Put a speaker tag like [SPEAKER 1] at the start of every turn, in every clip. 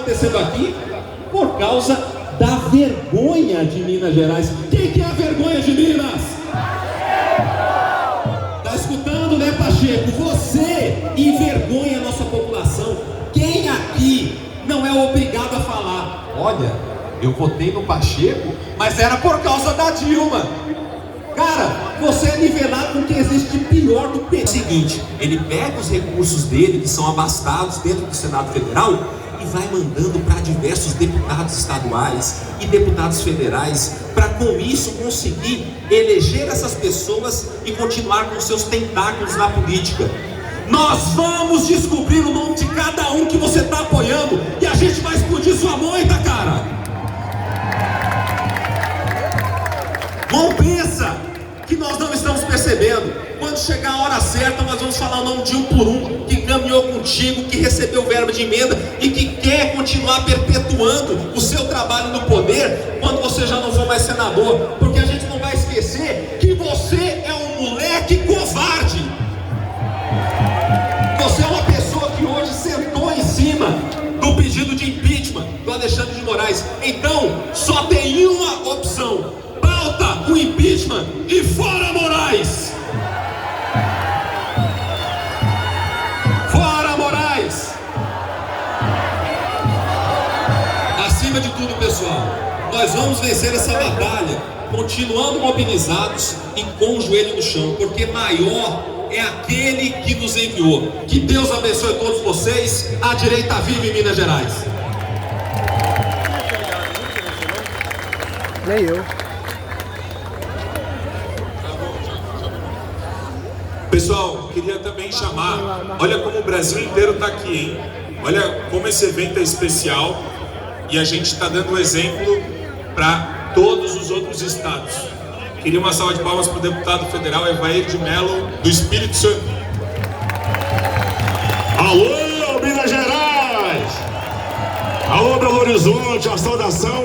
[SPEAKER 1] acontecendo aqui por causa da vergonha de Minas Gerais. Quem que é a vergonha de Minas? Tá escutando, né, Pacheco? Você envergonha a nossa população. Quem aqui não é obrigado a falar: olha, eu votei no Pacheco, mas era por causa da Dilma. Cara, você é nivelado com o que existe de pior do PT. É o seguinte, ele pega os recursos dele, que são abastados dentro do Senado Federal, e vai mandando para diversos deputados estaduais e deputados federais, para com isso conseguir eleger essas pessoas e continuar com seus tentáculos na política. Nós vamos descobrir o nome de cada um que você está apoiando e a gente vai explodir sua moita, cara. Não pensa que nós não estamos percebendo. Quando chegar a hora certa, nós vamos falar o nome de um por um, que caminhou contigo, que recebeu verba de emenda e que quer continuar perpetuando o seu trabalho no poder quando você já não for mais senador, porque a gente não vai esquecer que você é um moleque covarde. Você é uma pessoa que hoje sentou em cima do pedido de impeachment do Alexandre de Moraes. Então, só tem uma opção: pauta o impeachment e fora Moraes! Fora Moraes! Acima de tudo, pessoal, nós vamos vencer essa batalha continuando mobilizados e com o joelho no chão, porque maior é aquele que nos enviou. Que Deus abençoe todos vocês. A direita vive em Minas Gerais.
[SPEAKER 2] Nem eu.
[SPEAKER 3] Pessoal, queria também chamar, olha como o Brasil inteiro está aqui, hein? Olha como esse evento é especial e a gente está dando exemplo para todos os outros estados. Queria uma salva de palmas para o deputado federal Evair de Mello, do Espírito Santo.
[SPEAKER 4] Alô, Minas Gerais! Alô, Belo Horizonte, a saudação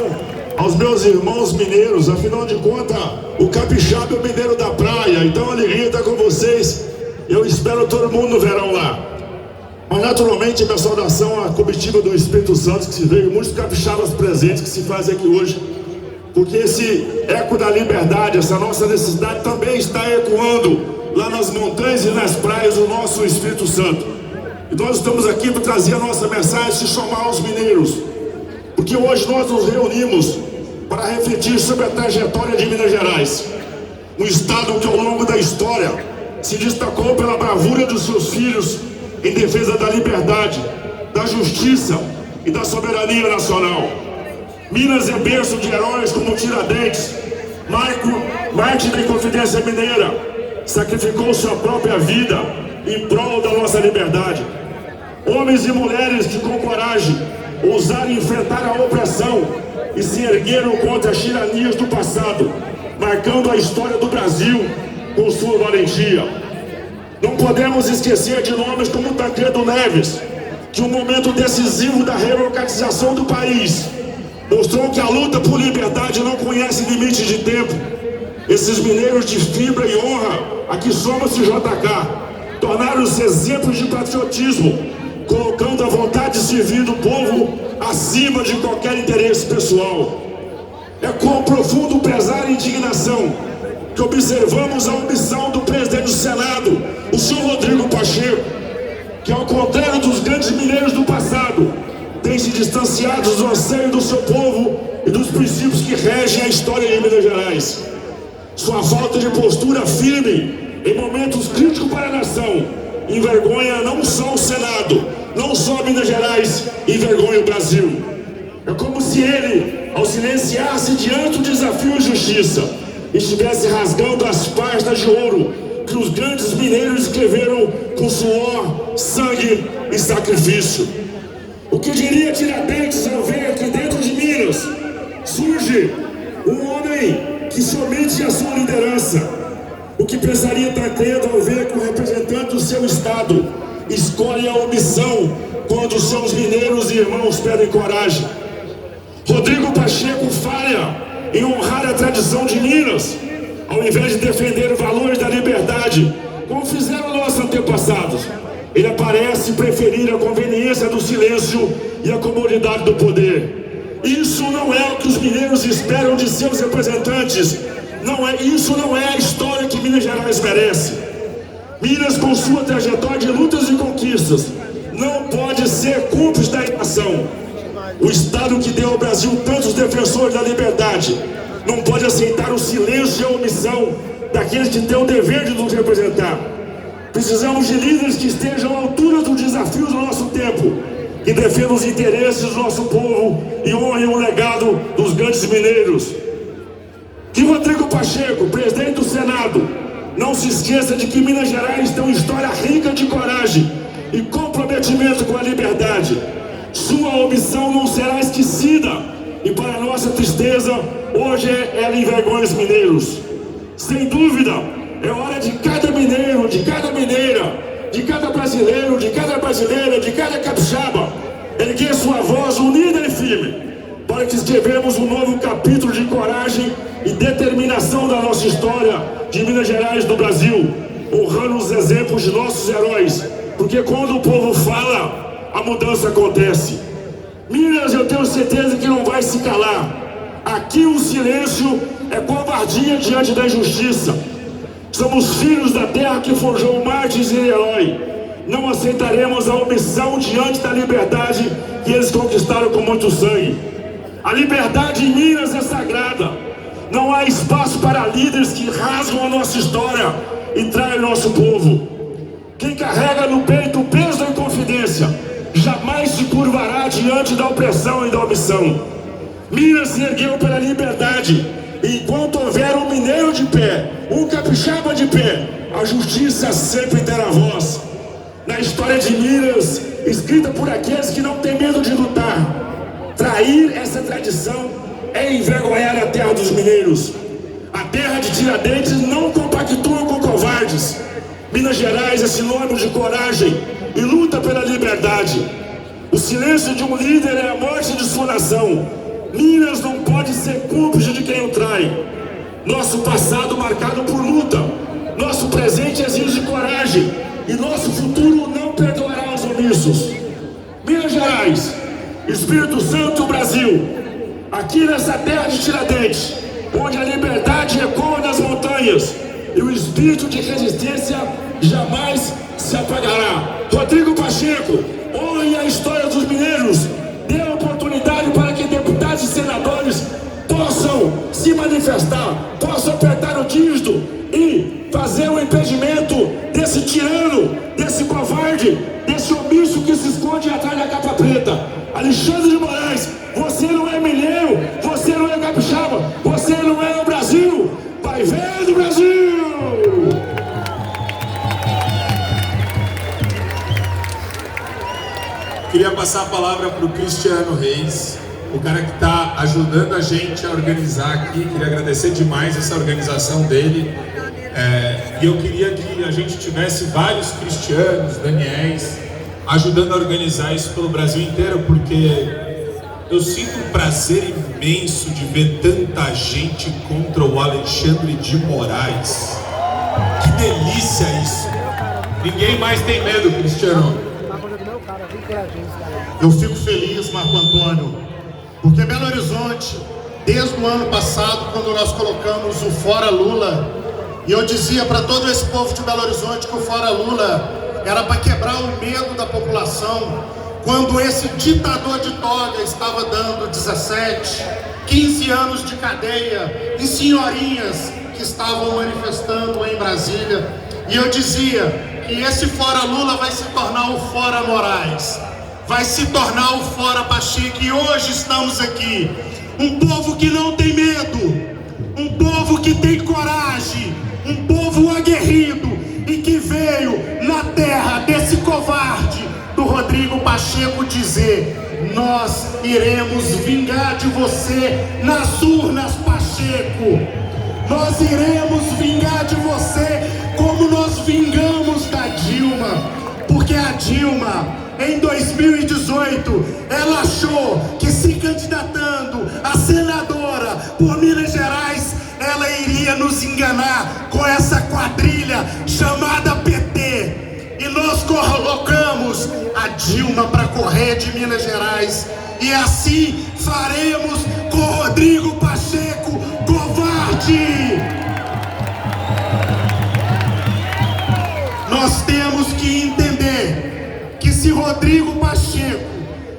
[SPEAKER 4] aos meus irmãos mineiros. Afinal de contas, o capixaba é o mineiro da praia, então a alegria está com vocês. Eu espero todo mundo no verão lá. Mas naturalmente, minha saudação à comitiva do Espírito Santo, que se veio, muitos capixabas presentes que se fazem aqui hoje, porque esse eco da liberdade, essa nossa necessidade também está ecoando lá nas montanhas e nas praias do nosso Espírito Santo. E nós estamos aqui para trazer a nossa mensagem e chamar os mineiros, porque hoje nós nos reunimos para refletir sobre a trajetória de Minas Gerais, um estado que ao longo da história se destacou pela bravura dos seus filhos em defesa da liberdade, da justiça e da soberania nacional. Minas é berço de heróis como Tiradentes, Marte da Inconfidência Mineira, sacrificou sua própria vida em prol da nossa liberdade. Homens e mulheres que com coragem ousaram enfrentar a opressão e se ergueram contra as tiranias do passado, marcando a história do Brasil com sua valentia. Não podemos esquecer de nomes como Tancredo Neves, que um momento decisivo da reorganização do país mostrou que a luta por liberdade não conhece limite de tempo. Esses mineiros de fibra e honra, aqui somos JK, tornaram-se exemplos de patriotismo, colocando a vontade de servir do povo acima de qualquer interesse pessoal. É com profundo pesar e indignação que observamos a omissão do presidente do Senado, o senhor Rodrigo Pacheco, que ao contrário dos grandes mineiros do passado, tem se distanciado do anseio do seu povo e dos princípios que regem a história de Minas Gerais. Sua falta de postura firme em momentos críticos para a nação envergonha não só o Senado, não só Minas Gerais, envergonha o Brasil. É como se ele, ao silenciar-se diante do desafio de justiça, estivesse rasgando as páginas de ouro que os grandes mineiros escreveram com suor, sangue e sacrifício. O que diria Tiradentes ao ver aqui dentro de Minas surge um homem que somente a sua liderança? O que pensaria Tancredo ao ver que o representante do seu estado escolhe a omissão quando seus mineiros e irmãos pedem coragem? Rodrigo Pacheco falha em honrar a tradição de Minas, ao invés de defender os valores da liberdade, como fizeram nossos antepassados. ele parece preferir a conveniência do silêncio e a comodidade do poder. Isso não é o que os mineiros esperam de seus representantes. Isso não é a história que Minas Gerais merece. Minas, com sua trajetória de lutas e conquistas, não pode ser cúmplice da inação. O Estado que deu ao Brasil tantos defensores da liberdade não pode aceitar o silêncio e a omissão daqueles que têm o dever de nos representar. Precisamos de líderes que estejam à altura dos desafios do nosso tempo, que defendam os interesses do nosso povo e honrem o legado dos grandes mineiros. Que Rodrigo Pacheco, presidente do Senado, não se esqueça de que Minas Gerais tem uma história rica de coragem e comprometimento com a liberdade. Sua omissão não será esquecida e, para nossa tristeza, hoje ela envergonha os mineiros. Sem dúvida, é hora de cada mineiro, de cada mineira, de cada brasileiro, de cada brasileira, de cada capixaba, erguer sua voz unida e firme, para que escrevemos um novo capítulo de coragem e determinação da nossa história de Minas Gerais do Brasil, honrando os exemplos de nossos heróis, porque quando o povo fala, a mudança acontece. Minas, eu tenho certeza que não vai se calar. Aqui o silêncio é covardia diante da injustiça. Somos filhos da terra que forjou mártires e herói. Não aceitaremos a omissão diante da liberdade que eles conquistaram com muito sangue. A liberdade em Minas é sagrada. Não há espaço para líderes que rasgam a nossa história e traem o nosso povo. Quem carrega no peito o peso da inconfidência jamais se curvará diante da opressão e da omissão. Minas se ergueu pela liberdade. Enquanto houver um mineiro de pé, um capixaba de pé, a justiça sempre terá voz. Na história de Minas, escrita por aqueles que não têm medo de lutar, trair essa tradição é envergonhar a terra dos mineiros. A terra de Tiradentes não compactua com covardes. Minas Gerais é sinônimo de coragem e luta pela liberdade. O silêncio de um líder é a morte de sua nação. Minas não pode ser cúmplice de quem o trai. Nosso passado marcado por luta, nosso presente exige coragem e nosso futuro não perdoará os omissos. Minas Gerais, Espírito Santo, Brasil, aqui nessa terra de Tiradentes, onde a liberdade ecoa nas montanhas e o espírito de resistência jamais se apagará. Rodrigo Pacheco, honre a história dos mineiros, dê oportunidade para que deputados e senadores possam se manifestar, possam apertar o dígito e fazer o impedimento desse tirano, desse covarde, desse omisso que se esconde atrás da capa preta. Alexandre de Moraes, você não é mineiro, você não é capixaba, você não é o Brasil. Vai vendo, Brasil!
[SPEAKER 3] Queria passar a palavra para o Cristiano Reis, o cara que está ajudando a gente a organizar aqui. Queria agradecer demais essa organização dele. E eu queria que a gente tivesse vários Cristianos, Daniéis, ajudando a organizar isso pelo Brasil inteiro, porque eu sinto um prazer imenso de ver tanta gente contra o Alexandre de Moraes. Que delícia isso! Ninguém mais tem medo, Cristiano.
[SPEAKER 2] Eu fico feliz, Marco Antônio, porque Belo Horizonte, desde o ano passado, quando nós colocamos o Fora Lula, e eu dizia para todo esse povo de Belo Horizonte que o Fora Lula era para quebrar o medo da população, quando esse ditador de toga estava dando 17, 15 anos de cadeia em senhorinhas que estavam manifestando em Brasília, e eu dizia que esse Fora Lula vai se tornar o Fora Moraes, vai se tornar o Fora Pacheco, e hoje estamos aqui, um povo que não tem medo, um povo que tem coragem, um povo aguerrido e que veio na terra desse covarde do Rodrigo Pacheco dizer: nós iremos vingar de você nas urnas, Pacheco, nós iremos vingar de você como nós vingamos da Dilma, porque a Dilma, em 2018, ela achou que se candidatando a senadora por Minas Gerais, ela nos enganar com essa quadrilha chamada PT. E nós colocamos a Dilma para correr de Minas Gerais. E assim faremos com Rodrigo Pacheco, covarde! Nós temos que entender que se Rodrigo Pacheco,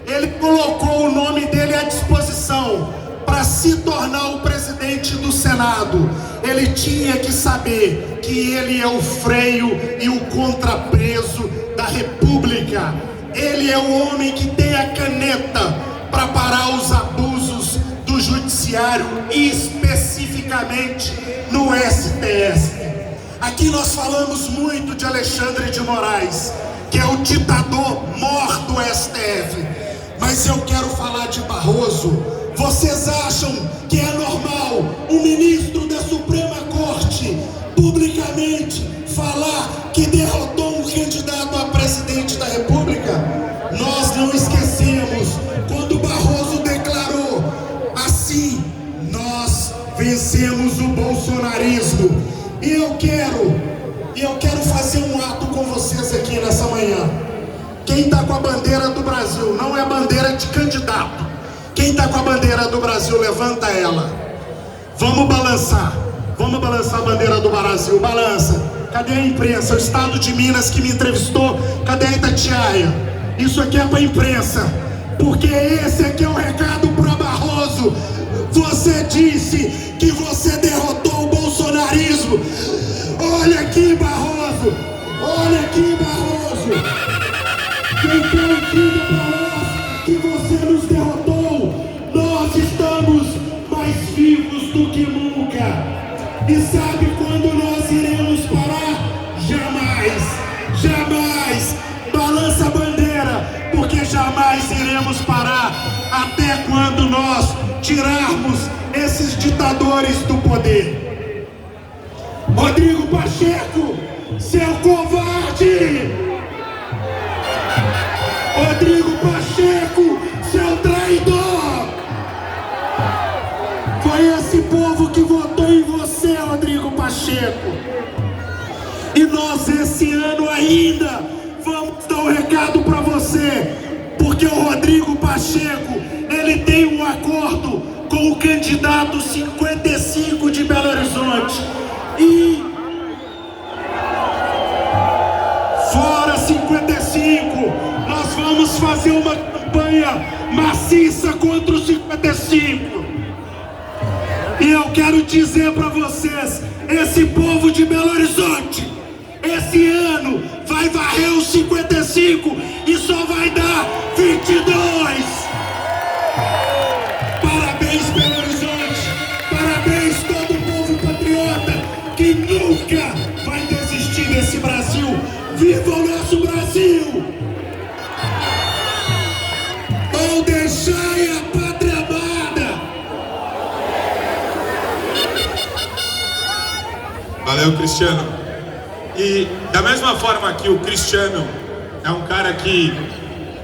[SPEAKER 2] ele colocou o nome dele à disposição para se tornar o presidente do Senado, ele tinha que saber que ele é o freio e o contrapeso da República. Ele é o homem que tem a caneta para parar os abusos do judiciário, especificamente no STF. Aqui nós falamos muito de Alexandre de Moraes, que é o ditador mor do STF. Mas eu quero falar de Barroso. Vocês acham que é normal um ministro da Suprema Corte publicamente falar que derrotou um candidato a presidente da República? Nós não esquecemos quando Barroso declarou assim: nós vencemos o bolsonarismo. E eu quero fazer um ato com vocês aqui nessa manhã. Quem está com a bandeira do Brasil, não é bandeira de candidato. Quem está com a bandeira do Brasil, levanta ela. Vamos balançar a bandeira do Brasil, balança. Cadê a imprensa? O estado de Minas que me entrevistou, cadê a Itatiaia? Isso aqui é para a imprensa, porque esse aqui é o recado para Barroso. Você disse que você derrotou o bolsonarismo. Olha aqui, Barroso. Olha aqui, Barroso. Então diga para nós que você nos derrotou. Nós estamos mais vivos do que nunca. E sabe quando nós iremos parar? Jamais, jamais. Balança a bandeira, porque jamais iremos parar até quando nós tirarmos esses ditadores do poder. Rodrigo Pacheco, seu covarde! Rodrigo Pacheco, seu traidor! Foi esse povo que votou em você, Rodrigo Pacheco. E nós esse ano ainda vamos dar um recado para você, porque o Rodrigo Pacheco, ele tem um acordo com o candidato 55 de Belo Horizonte. E fora 55, nós vamos fazer uma campanha maciça contra os 55. E eu quero dizer para vocês, esse povo de Belo Horizonte, esse ano vai varrer os 55 e só vai dar 22. Parabéns, Belo Horizonte. Parabéns, todo o povo patriota que nunca vai desistir desse Brasil. Viva o nosso Brasil! Ou deixai a pátria amada.
[SPEAKER 3] Valeu, Cristiano. E da mesma forma que o Cristiano é um cara que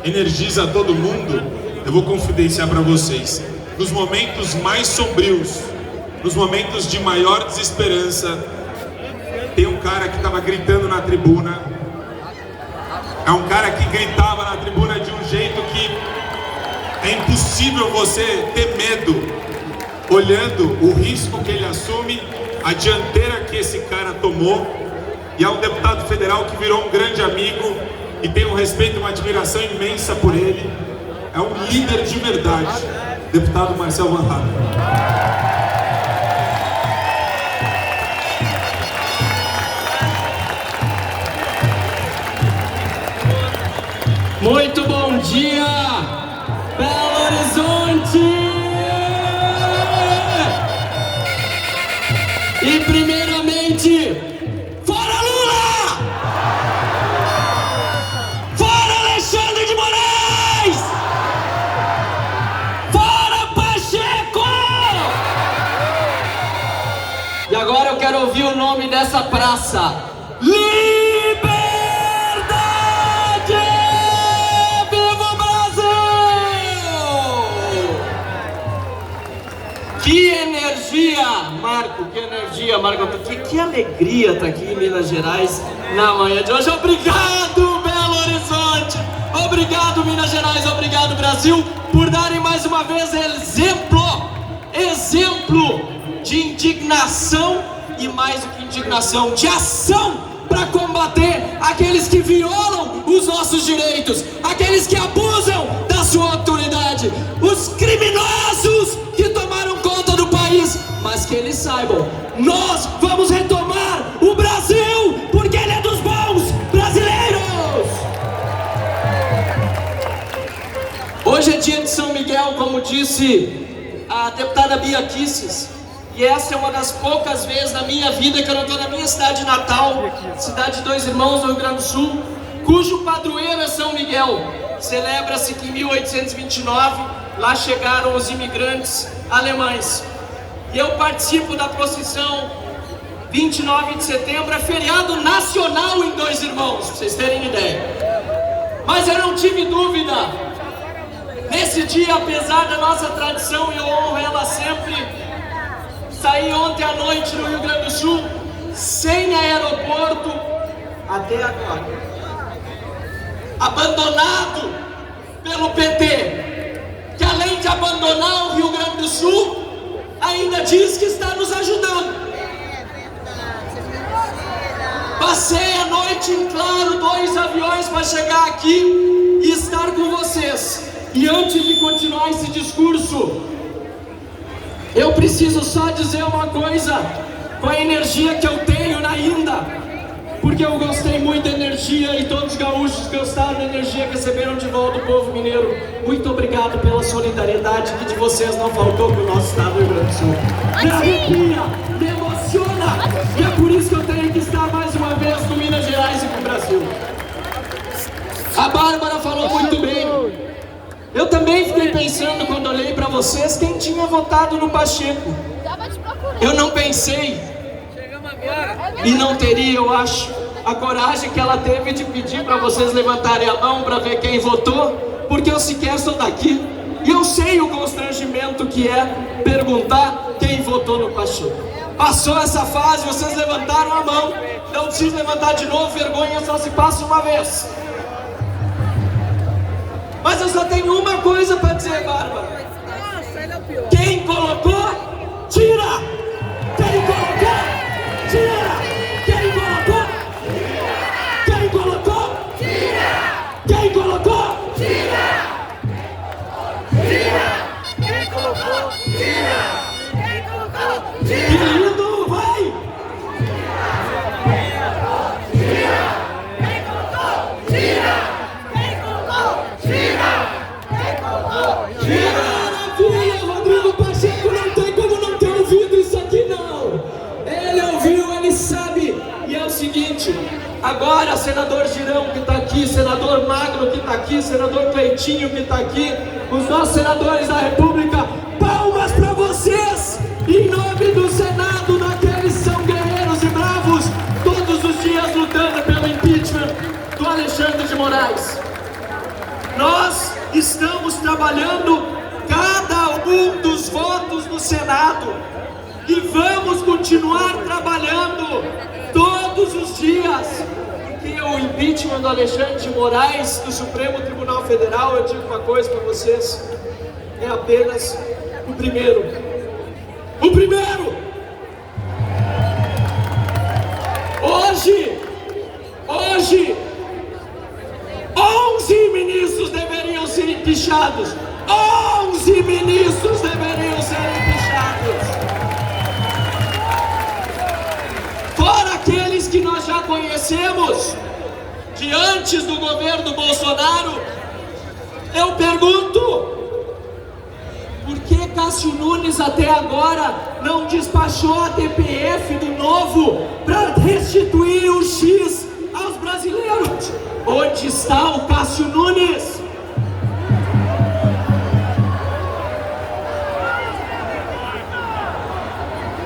[SPEAKER 3] energiza todo mundo, eu vou confidenciar para vocês. Nos momentos mais sombrios, nos momentos de maior desesperança, tem um cara que estava gritando na tribuna. É um cara que gritava na tribuna de um jeito que é impossível você ter medo, olhando o risco que ele assume, a dianteira que esse cara tomou. E é um deputado federal que virou um grande amigo e tem um respeito e uma admiração imensa por ele. É um líder de verdade, deputado Marcel Van Hatten.
[SPEAKER 5] Muito bom dia, Belo Horizonte! E primeiramente, fora Lula! Fora Alexandre de Moraes! Fora Pacheco! E agora eu quero ouvir o nome dessa praça. Liberdade! Viva o Brasil! Que energia, Marco, que energia, Marco, que alegria estar aqui em Minas Gerais na manhã de hoje. Obrigado, Belo Obrigado, Minas Gerais, obrigado, Brasil, por darem mais uma vez exemplo de indignação e, mais do que indignação, de ação para combater aqueles que violam os nossos direitos, aqueles que abusam da sua autoridade, os criminosos que tomaram conta do país. Mas que eles saibam, nós vamos retomar o Brasil, porque ele é dos bons brasileiros. Hoje é dia de São Miguel, como disse a deputada Bia Kicis, e essa é uma das poucas vezes na minha vida que eu não estou na minha cidade natal, cidade de Dois Irmãos, no Rio Grande do Sul, cujo padroeiro é São Miguel. Celebra-se que em 1829 lá chegaram os imigrantes alemães. E eu participo da procissão 29 de setembro, é feriado nacional em Dois Irmãos, pra vocês terem ideia. Mas eu não tive dúvida. Nesse dia, apesar da nossa tradição, e eu honro ela sempre, saí ontem à noite no Rio Grande do Sul, sem aeroporto, até agora. Abandonado pelo PT, que além de abandonar o Rio Grande do Sul, ainda diz que está nos ajudando. Passei a noite em claro, 2 aviões para chegar aqui e estar com vocês. E antes de continuar esse discurso, eu preciso só dizer uma coisa, com a energia que eu tenho ainda, porque eu gostei muito da energia e todos os gaúchos gostaram da energia que receberam de volta o povo mineiro. Muito obrigado pela solidariedade que de vocês não faltou para o nosso estado do Rio Grande do Sul. Me arrepia, me emociona, e é por isso que eu tenho que estar mais uma vez com Minas Gerais e com o Brasil. A Bárbara falou muito bem. Eu também fiquei pensando quando olhei para vocês quem tinha votado no Pacheco. Eu não pensei, e não teria, eu acho, a coragem que ela teve de pedir para vocês levantarem a mão para ver quem votou, porque eu sequer sou daqui e eu sei o constrangimento que é perguntar quem votou no Pacheco. Passou essa fase, vocês levantaram a mão, não precisa levantar de novo, vergonha só se passa uma vez. Mas eu só tenho uma coisa para dizer, Bárbara. Quem colocou, tira! Quem colocou, tira! Quem colocou, quem colocou, tira! Quem colocou, tira! Tira! Quem colocou, tira! Quem colocou, tira! Que lindo, vai! Quem colocou, tira! Maravilha, Rodrigo Pacheco não tem como não ter ouvido isso aqui, não. Ele ouviu, ele sabe. E é o seguinte, agora senador Girão que está aqui, senador Magno que está aqui, senador Cleitinho que está aqui, os nossos senadores da República, palmas para vocês, em nome do Senado, daqueles que são guerreiros e bravos, todos os dias lutando pelo impeachment do Alexandre de Moraes. Nós estamos trabalhando cada um dos votos no Senado e vamos continuar trabalhando todos os dias, porque o impeachment do Alexandre de Moraes do Supremo Tribunal Federal, eu digo uma coisa para vocês, é apenas o primeiro. O primeiro! Hoje, 11 ministros deveriam ser impeachados. 11 ministros deveriam ser impeachados. Fora aqueles que nós já conhecemos de antes do governo Bolsonaro. Eu pergunto, por que Cássio Nunes até agora não despachou a TPF do Novo para restituir o X aos brasileiros? Onde está o Cássio Nunes?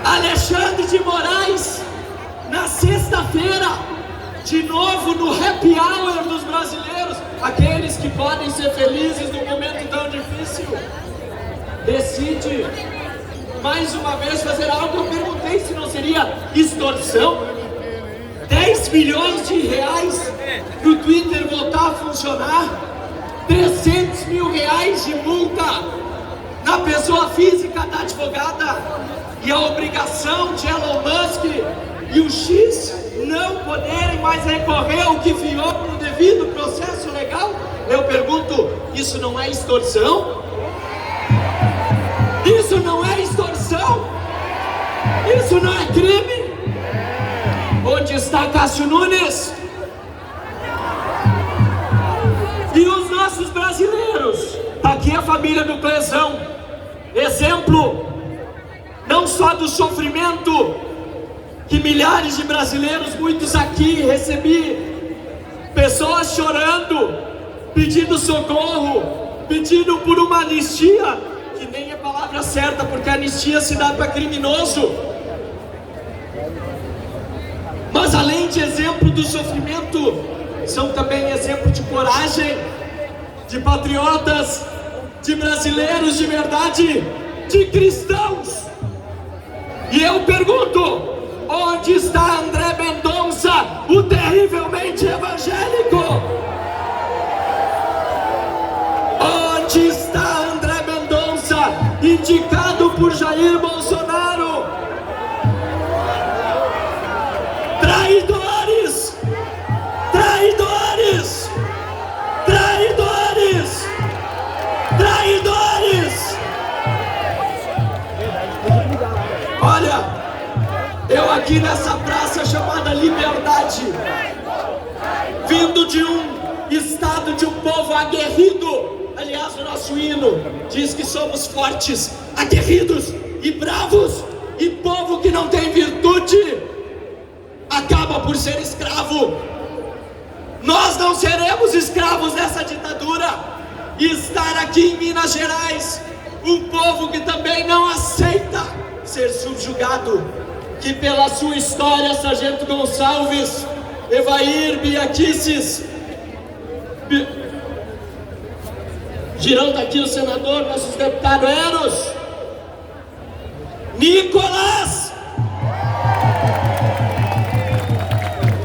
[SPEAKER 5] Alexandre de Moraes, na sexta-feira, de novo no happy hour dos brasileiros, aqueles que podem ser felizes num momento tão difícil, decide mais uma vez fazer algo que eu perguntei se não seria extorsão. 10 milhões de reais para o Twitter voltar a funcionar. R$300 mil de multa na pessoa física da advogada e a obrigação de Elon Musk e o X não poderem mais recorrer ao que viola no devido processo legal? Eu pergunto, isso não é extorsão? Isso não é extorsão? Isso não é crime? Onde está Cássio Nunes? E os nossos brasileiros? Aqui a família do Clezão, exemplo não só do sofrimento que milhares de brasileiros, muitos aqui, recebi pessoas chorando, pedindo socorro, pedindo por uma anistia, que nem é palavra certa, porque a anistia se dá para criminoso. Mas além de exemplo do sofrimento, são também exemplo de coragem, de patriotas, de brasileiros de verdade, de cristãos. E eu pergunto, onde está André Mendonça, o terrivelmente evangélico? Onde está André Mendonça, indicado por Jair Bolsonaro? Traidores! Traidores! Traidores! Traidores! Olha, eu aqui nessa praça chamada Liberdade, vindo de um estado de um povo aguerrido. Aliás, o nosso hino diz que somos fortes, aguerridos e bravos, e povo que não tem virtude acaba por ser escravo. Nós não seremos escravos dessa ditadura. E estar aqui em Minas Gerais, um povo que também não aceita ser subjugado, que pela sua história, Sargento Gonçalves, Evair, Biaquices, girando aqui o senador, nossos deputados Eros, Nicolas,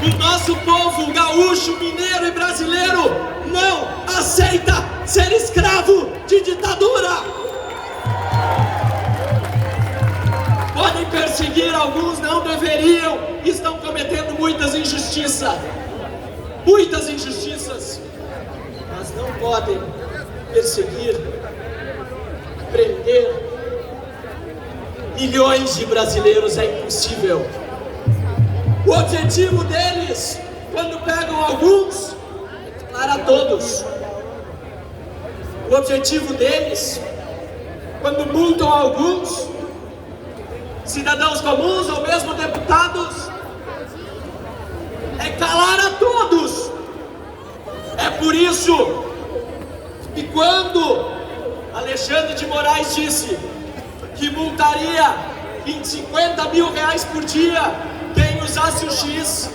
[SPEAKER 5] o nosso povo gaúcho, mineiro e brasileiro não aceita ser escravo de ditadura. Podem perseguir alguns, não deveriam, estão cometendo muitas injustiças, mas não podem perseguir, prender milhões de brasileiros, é impossível. O objetivo deles, quando pegam alguns, é declarar todos. O objetivo deles, quando multam alguns, cidadãos comuns ou mesmo deputados, é calar a todos. É por isso que quando Alexandre de Moraes disse que multaria em R$50 mil por dia quem usasse o X,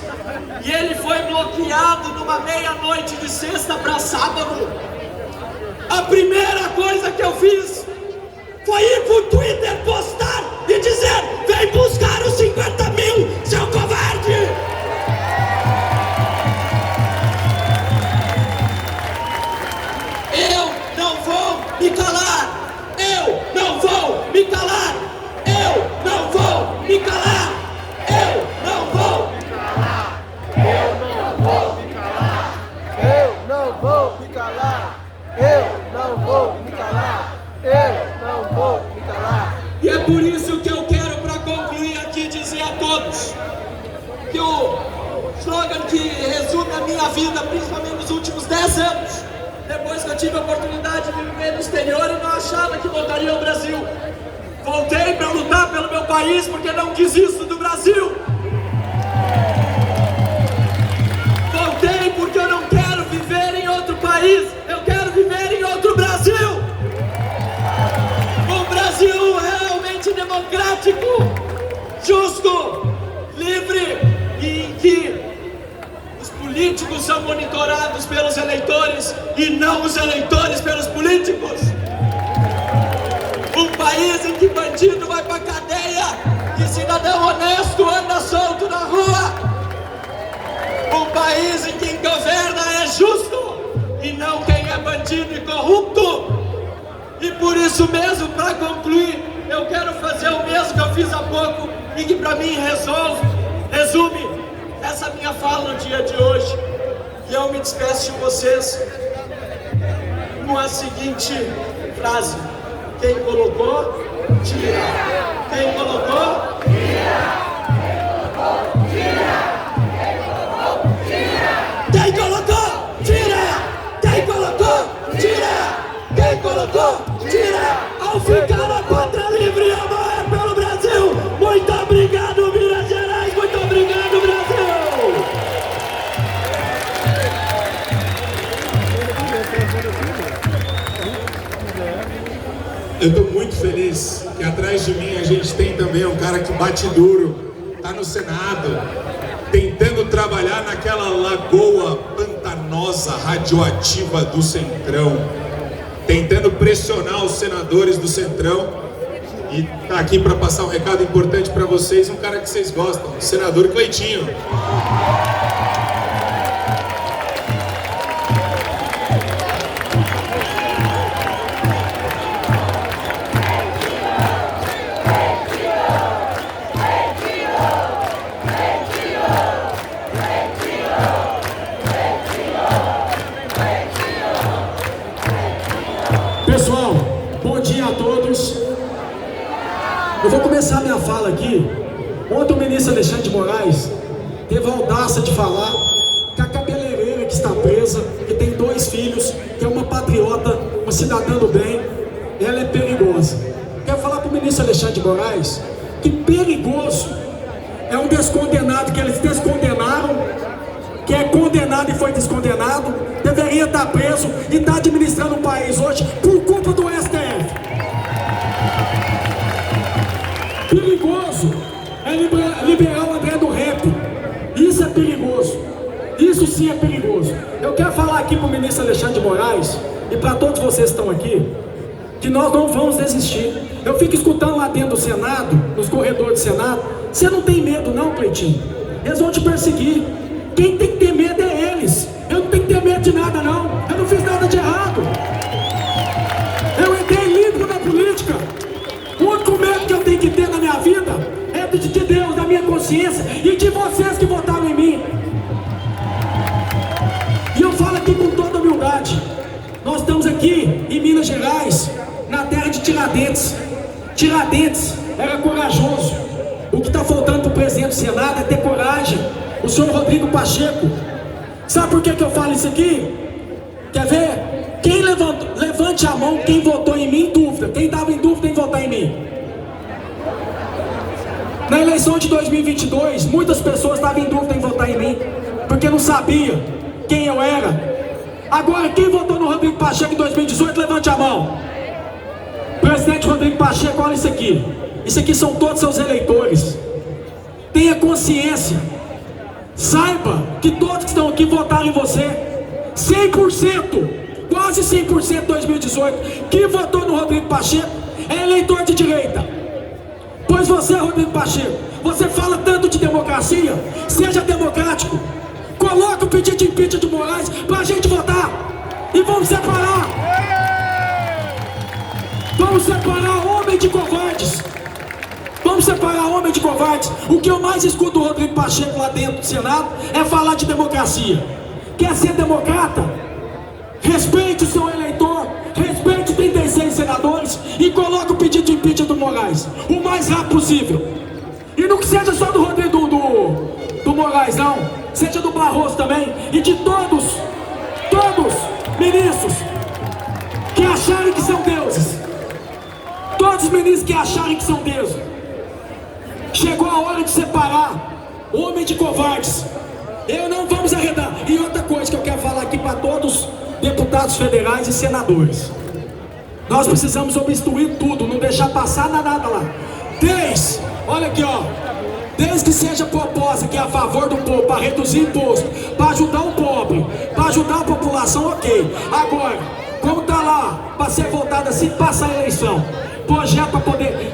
[SPEAKER 5] e ele foi bloqueado numa meia-noite de sexta para sábado, a primeira coisa que eu fiz foi ir pro Twitter postar e dizer: vem buscar os 50 mil, seu covarde! Eu não vou me calar! Eu não vou me calar! Eu não vou me calar! Eu não vou me calar!
[SPEAKER 6] Eu não vou me calar! Eu não vou me calar! Eu não vou me calar! Eu não vou me calar!
[SPEAKER 5] E é por isso que eu quero, para concluir aqui, dizer a todos que o slogan que resume a minha vida, principalmente nos últimos 10 anos, depois que eu tive a oportunidade de viver no exterior e não achava que voltaria ao Brasil, voltei para lutar pelo meu país, porque não desisto do Brasil. Voltei porque eu não quero viver em outro país, eu quero viver em outro Brasil. Um Brasil realmente democrático, justo, livre, e em que os políticos são monitorados pelos eleitores e não os eleitores pelos políticos. Um país em que bandido vai pra cadeia e cidadão honesto anda solto na rua. Um país em que quem governa é justo e não quem é bandido. bandido e corrupto. E por isso mesmo, para concluir, eu quero fazer o mesmo que eu fiz há pouco e que para mim resume essa minha fala no dia de hoje. E eu me despeço de vocês com a seguinte frase: quem colocou, tira. Quem colocou, tira. Quem colocou, tira. Quem colocou, tira. Quem colocou, tira. Ao ficar a pátria livre, a morrer pelo Brasil. Muito obrigado, Minas Gerais. Muito obrigado, Brasil.
[SPEAKER 3] Eu estou muito feliz que atrás de mim a gente tem também um cara que bate duro, está no Senado, tentando trabalhar naquela lagoa pantanosa, radioativa do Centrão, tentando pressionar os senadores do Centrão, e está aqui para passar um recado importante para vocês, um cara que vocês gostam, o senador Cleitinho.
[SPEAKER 7] Pessoal, bom dia a todos. Eu vou começar minha fala aqui. Ontem o ministro Alexandre de Moraes teve a audácia de falar que a cabeleireira que está presa, que tem 2 filhos, que é uma patriota, uma cidadã do bem, ela é perigosa. Quero falar para o ministro Alexandre de Moraes que perigoso é um descondenado que eles descondenaram, que é condenado e foi descondenado, deveria estar preso e está administrando o país hoje por culpa do STF. Perigoso é liberar o André do Rap. Isso é perigoso. Isso sim é perigoso. Eu quero falar aqui para o ministro Alexandre de Moraes e para todos vocês que estão aqui, que nós não vamos desistir. Eu fico escutando lá dentro do Senado, nos corredores do Senado, você não tem medo não, Cleitinho? Eles vão te perseguir. Quem tem que ter medo é eles. Eu não tenho que ter medo de nada não. Eu não fiz nada de errado. Eu entrei limpo na política. O único medo que eu tenho que ter na minha vida é de Deus, da minha consciência e de vocês que votaram em mim. E eu falo aqui com toda humildade. Nós estamos aqui em Minas Gerais, na terra de Tiradentes. Tiradentes era corajoso. O que está faltando para o presidente do Senado é ter coragem. O senhor Rodrigo Pacheco. Sabe por que eu falo isso aqui? Quer ver? Quem levante a mão quem votou em mim em dúvida. Quem estava em dúvida em votar em mim. Na eleição de 2022, muitas pessoas estavam em dúvida em votar em mim, porque não sabia quem eu era. Agora, quem votou no Rodrigo Pacheco em 2018, levante a mão. Presidente Rodrigo Pacheco, olha isso aqui. Isso aqui são todos seus eleitores. Tenha consciência. Saiba que todos que estão aqui votaram em você. 100%, quase 100% de 2018, que votou no Rodrigo Pacheco é eleitor de direita. Pois você, Rodrigo Pacheco, você fala tanto de democracia, seja democrático. Coloca o pedido de impeachment de Moraes para a gente votar. E vamos separar. Vamos separar homem de covardes. Vamos separar homem de covardes. O que eu mais escuto do Rodrigo Pacheco lá dentro do Senado é falar de democracia. Quer ser democrata? Respeite o seu eleitor, respeite os 36 senadores e coloque o pedido de impeachment do Moraes o mais rápido possível. E não que seja só do Rodrigo do Moraes, não. Seja do Barroso também e de todos ministros que acharem que são deuses. Todos os ministros que acharem que são deuses. Chegou a hora de separar homem de covardes. Eu não vamos arredar. E outra coisa que eu quero falar aqui para todos deputados federais e senadores: nós precisamos obstruir tudo, não deixar passar nada lá. Olha aqui ó, desde que seja proposta que é a favor do povo, para reduzir imposto, para ajudar o pobre, para ajudar a população, ok. Agora, como está lá para ser votado assim que passar a eleição, projeto para poder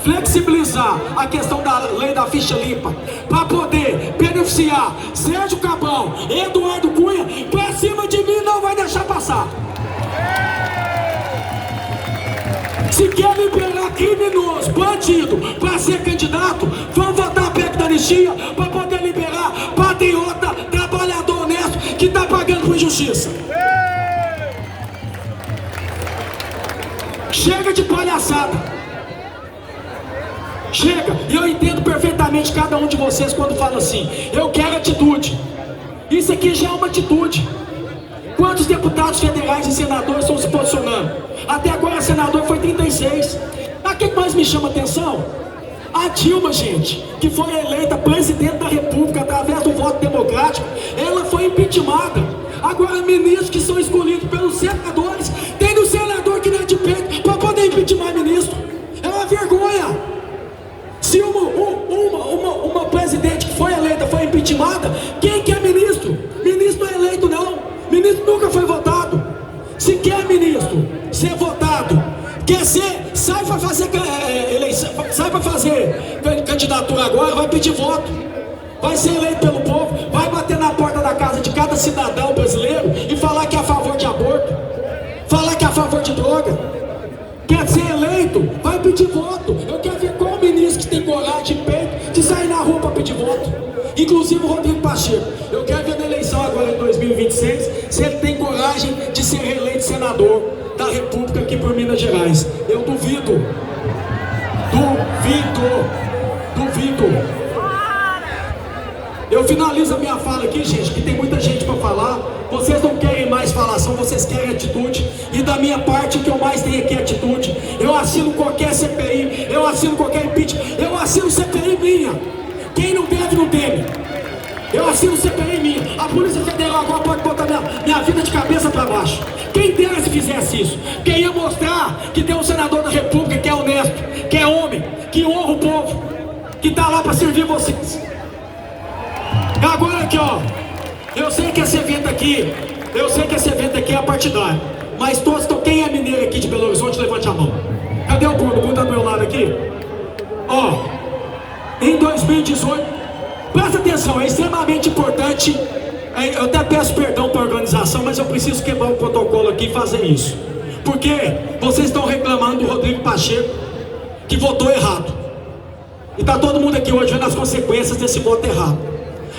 [SPEAKER 7] flexibilizar a questão da lei da ficha limpa, para poder beneficiar Sérgio Cabral, Eduardo Cunha, para cima de mim não vai deixar passar. Se quer liberar criminoso, bandido, para ser candidato, vão votar a PEC da anistia para poder liberar patriota, trabalhador honesto que está pagando por injustiça. Chega de palhaçada. Chega. E eu entendo perfeitamente cada um de vocês quando fala assim: eu quero atitude. Isso aqui já é uma atitude. Quantos deputados federais e senadores estão se posicionando? Até agora, senador foi 36. A que mais me chama atenção? A Dilma, gente, que foi eleita presidente da República através do voto democrático, ela foi impeachmentada. Agora, ministros que são escolhidos pelos senadores, tem um senador que não é de peito para poder impeachmentar ministro. É uma vergonha. Se uma presidente que foi eleita foi impeachmentada, quem que é ministro? Ministro não é eleito, não. Ministro nunca foi votado. Se quer ministro ser votado, quer ser, sai para fazer eleição, sai para fazer candidatura agora, vai pedir voto, vai ser eleito pelo povo, vai bater na porta da casa de cada cidadão brasileiro e falar que é a favor de aborto, falar que é a favor de droga. Quer ser eleito, vai pedir voto. Eu quero ver qual ministro que tem coragem de peito de sair na rua para pedir voto. Inclusive o Rodrigo Pacheco. Eu quero ver na eleição agora em 2026 se ele tem coragem de ser reeleito senador da República aqui por Minas Gerais. Eu duvido. Duvido. Eu finalizo a minha fala aqui, gente, que tem muita gente para falar. Vocês não querem mais falação, vocês querem atitude. E da minha parte, o que eu mais tenho aqui é atitude. Eu assino qualquer CPI, eu assino qualquer impeachment, eu assino CPI minha. Quem não deve, não teme. Eu assino CPI minha. A Polícia Federal agora pode botar minha vida de cabeça para baixo. Quem dera se fizesse isso? Quem ia mostrar que tem um senador da República que é honesto, que é homem, que honra o povo, que está lá para servir vocês. Agora aqui, ó, eu sei que esse evento aqui é partidário, mas quem é mineiro aqui de Belo Horizonte, levante a mão. Cadê o Bruno? O Bruno tá do meu lado aqui. Ó, em 2018, presta atenção, é extremamente importante. Eu até peço perdão para a organização, mas eu preciso quebrar o protocolo aqui e fazer isso. Porque vocês estão reclamando do Rodrigo Pacheco, que votou errado. E tá todo mundo aqui hoje vendo as consequências desse voto errado.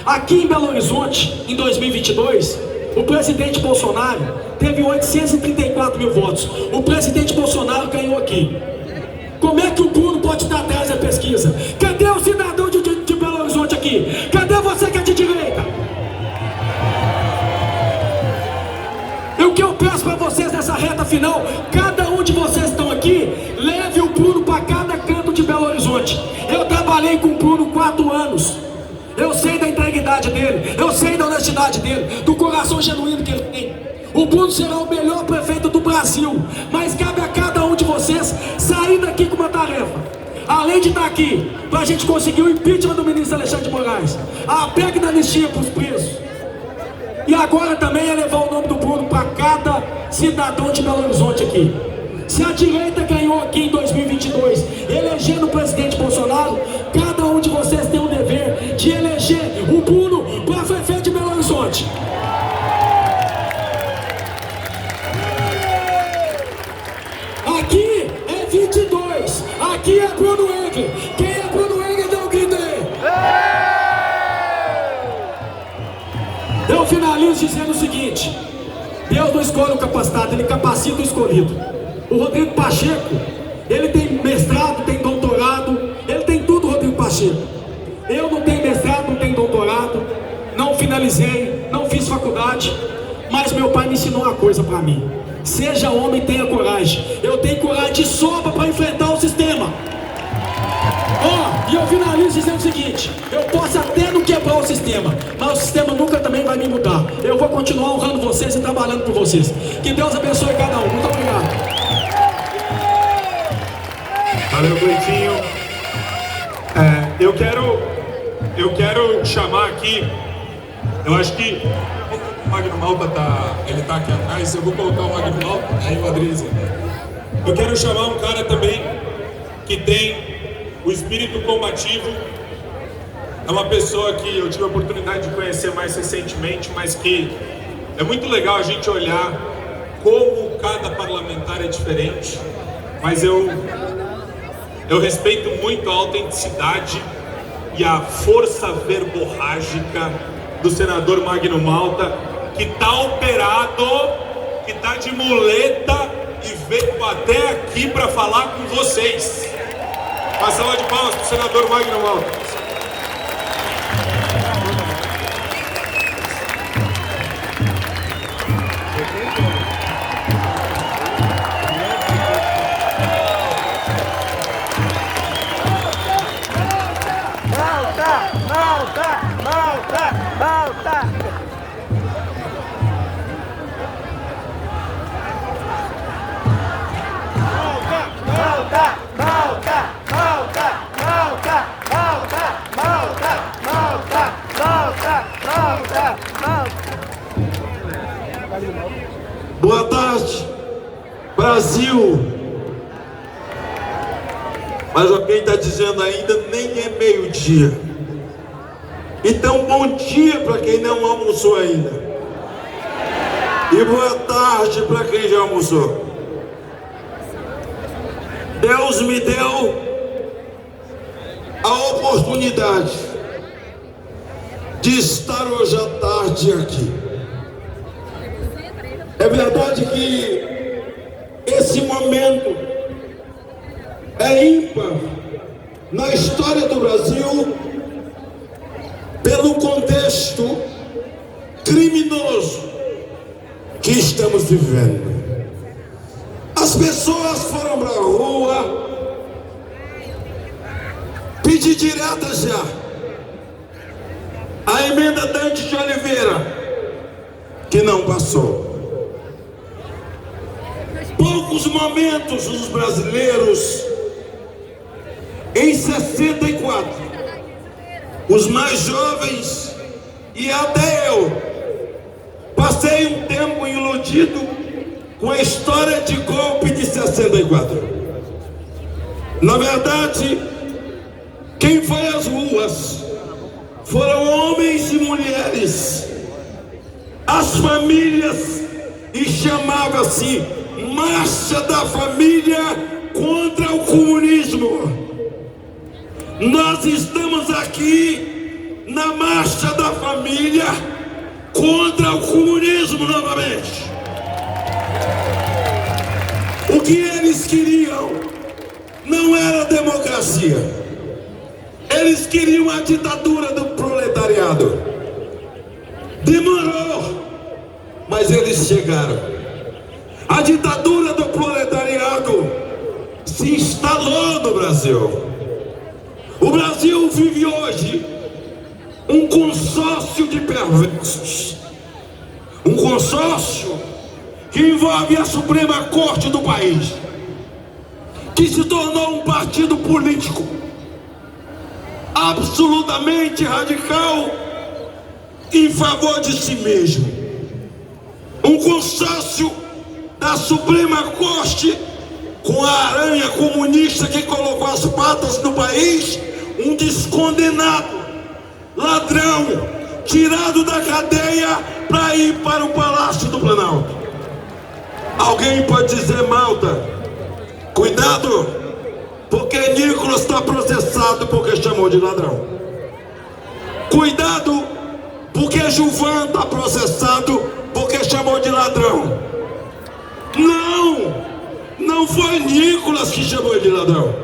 [SPEAKER 7] Aqui em Belo Horizonte, em 2022, o presidente Bolsonaro teve 834 mil votos. O presidente Bolsonaro ganhou aqui. Como é que o Bruno pode estar atrás da pesquisa? Cadê o cidadão de Belo Horizonte aqui? Cadê você que é de direita? E o que eu peço para vocês nessa reta final, cada um de vocês que estão aqui, leve o Bruno para cada canto de Belo Horizonte. Eu trabalhei com o Bruno 4 anos. Eu sei da integridade dele, eu sei da honestidade dele, do coração genuíno que ele tem. O Bruno será o melhor prefeito do Brasil, mas cabe a cada um de vocês sair daqui com uma tarefa. Além de estar aqui, para a gente conseguir o impeachment do ministro Alexandre de Moraes, a PEC da anistia para os presos. E agora também é levar o nome do Bruno para cada cidadão de Belo Horizonte aqui. Se a direita ganhou aqui em 2022, elegendo o presidente Bolsonaro, cada um de vocês tem o dever de eleger o Bruno para prefeito de Belo Horizonte. Aqui é 22, aqui é Bruno Engler. Quem é Bruno Engler, dá um grito aí. Eu finalizo dizendo o seguinte: Deus não escolhe o capacitado, Ele capacita o escolhido. O Rodrigo Pacheco, ele tem mestrado, tem doutorado, ele tem tudo, Rodrigo Pacheco. Eu não tenho mestrado, não tenho doutorado, não finalizei, não fiz faculdade, mas meu pai me ensinou uma coisa para mim: seja homem, tenha coragem. Eu tenho coragem de sobra para enfrentar o sistema. E eu finalizo dizendo o seguinte: eu posso até não quebrar o sistema, mas o sistema nunca também vai me mudar. Eu vou continuar honrando vocês e trabalhando por vocês. Que Deus abençoe cada um. Muito obrigado.
[SPEAKER 3] Valeu, Cleitinho. Eu quero chamar aqui, eu acho que o Magno Malta ele tá aqui atrás, eu vou colocar o Magno Malta, aí o Adriano. Eu quero chamar um cara também que tem o espírito combativo. É uma pessoa que eu tive a oportunidade de conhecer mais recentemente, mas que é muito legal a gente olhar como cada parlamentar é diferente, mas eu respeito muito a autenticidade e a força verborrágica do senador Magno Malta, que está operado, que está de muleta e veio até aqui para falar com vocês. Uma salva de palmas para o senador Magno Malta.
[SPEAKER 4] Boa tarde, Brasil. Mas alguém está dizendo ainda nem é meio-dia. Então bom dia para quem não almoçou ainda. E boa tarde para quem já almoçou. Deus me deu a oportunidade de estar hoje à tarde aqui. É verdade que esse momento é ímpar na história do Brasil pelo contexto criminoso que estamos vivendo. As pessoas foram para a rua pedir direta já a emenda Dante de Oliveira, que não passou. Poucos momentos os brasileiros, em 64, os mais jovens e até eu, passei um tempo iludido com a história de golpe de 64. Na verdade, quem foi às ruas foram homens e mulheres, as famílias, e chamava-se Marcha da Família contra o Comunismo. Nós estamos aqui na Marcha da Família contra o comunismo novamente. O que eles queriam não era democracia. Eles queriam a ditadura do proletariado. Demorou, mas eles chegaram. A ditadura do proletariado se instalou no Brasil. O Brasil vive hoje um consórcio de perversos. Um consórcio que envolve a Suprema Corte do país, que se tornou um partido político absolutamente radical em favor de si mesmo. Um consórcio da Suprema Corte com a aranha comunista que colocou as patas no país, um descondenado, ladrão, tirado da cadeia para ir para o Palácio do Planalto. Alguém pode dizer, Malta, cuidado, porque Nicolas está processado porque chamou de ladrão. Cuidado, porque Gilvan está processado porque chamou de ladrão. Não foi Nicolas que chamou de ladrão.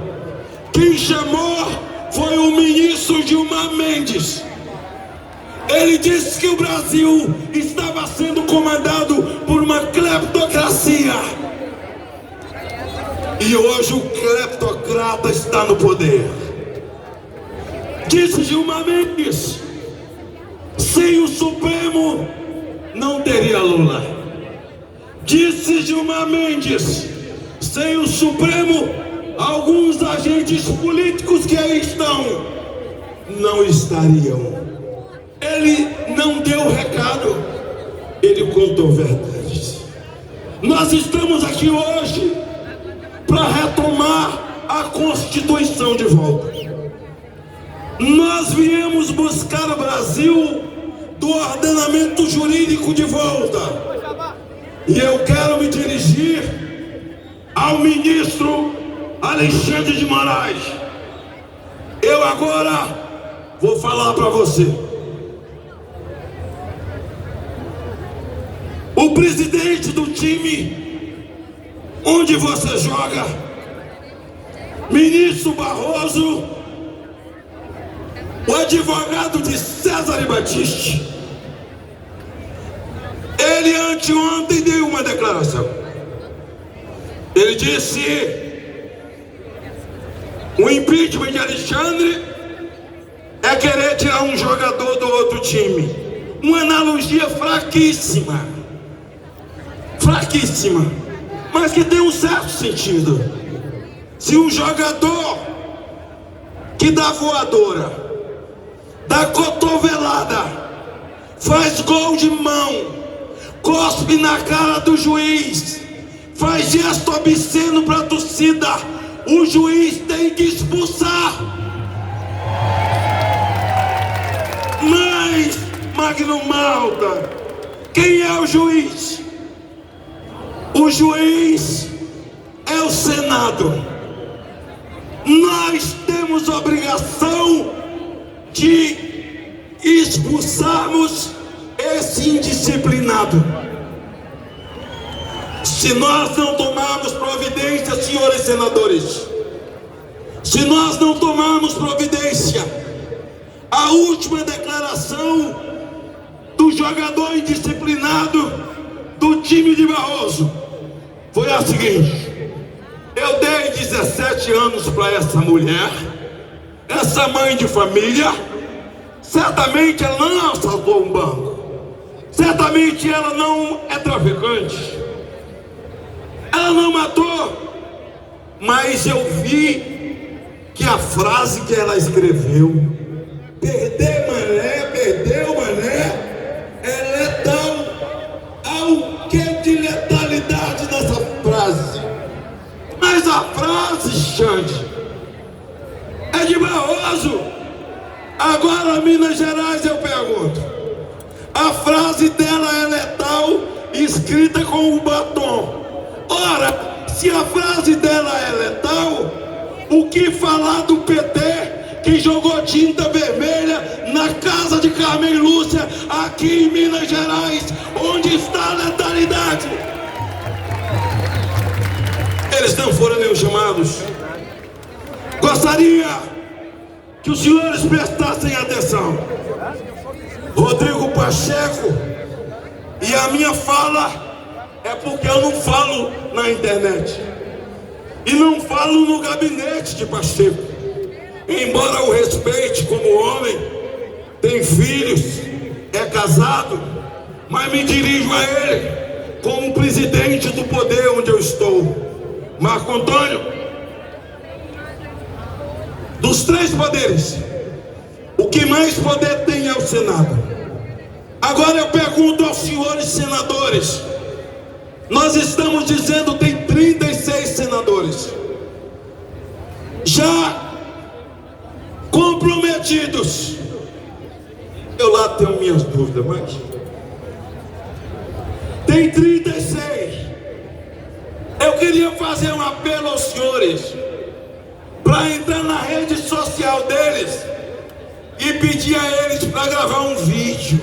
[SPEAKER 4] Quem chamou foi o ministro Gilmar Mendes. Ele disse que o Brasil estava sendo comandado por uma cleptocracia. E hoje o cleptocrata está no poder. Disse Gilmar Mendes: sem o Supremo não teria Lula. Disse Gilmar Mendes: sem o Supremo, alguns agentes políticos que aí estão não estariam. Ele não deu recado, ele contou verdades. Nós estamos aqui hoje para retomar a Constituição de volta. Nós viemos buscar o Brasil do ordenamento jurídico de volta. E eu quero me dirigir ao ministro Alexandre de Moraes. Eu agora vou falar para você. O presidente do time onde você joga, ministro Barroso, o advogado de César Batiste, ele anteontem deu uma declaração. Ele disse: o impeachment de Alexandre é querer tirar um jogador do outro time. Uma analogia fraquíssima, fraquíssima, mas que tem um certo sentido. Se um jogador que dá voadora, dá cotovelada, faz gol de mão, cospe na cara do juiz, faz gesto obsceno para a torcida, o juiz tem que expulsar. Mas, Magno Malta, quem é o juiz? O juiz é o Senado. Nós temos obrigação de expulsarmos esse indisciplinado. Se nós não tomarmos providência, senhores senadores, se nós não tomarmos providência, a última declaração do jogador indisciplinado do time de Barroso foi a seguinte: eu dei 17 anos para essa mulher, essa mãe de família. Certamente ela não assaltou um banco, certamente ela não é traficante, ela não matou, mas eu vi que a frase que ela escreveu, perder mané, perdeu mané, é letal. Há o que de letalidade nessa frase? Mas a frase, Xande, é de Barroso. Agora, Minas Gerais, eu pergunto: a frase dela é letal, escrita com o batom. Ora, se a frase dela é letal, o que falar do PT que jogou tinta vermelha na casa de Carmen Lúcia, aqui em Minas Gerais? Onde está a letalidade? Eles não foram nem chamados. Gostaria que os senhores prestassem atenção. Rodrigo Pacheco, e a minha fala é porque eu não falo na internet e não falo no gabinete de Pacheco, embora eu respeite como homem, tem filhos, é casado, mas me dirijo a ele como presidente do poder onde eu estou. Marco Antônio, dos três poderes, o que mais poder tem é o Senado. Agora eu pergunto aos senhores senadores, nós estamos dizendo que tem 36 senadores já comprometidos. Eu lá tenho minhas dúvidas, mas tem 36. Eu queria fazer um apelo aos senhores para entrar na rede social deles e pedir a eles para gravar um vídeo.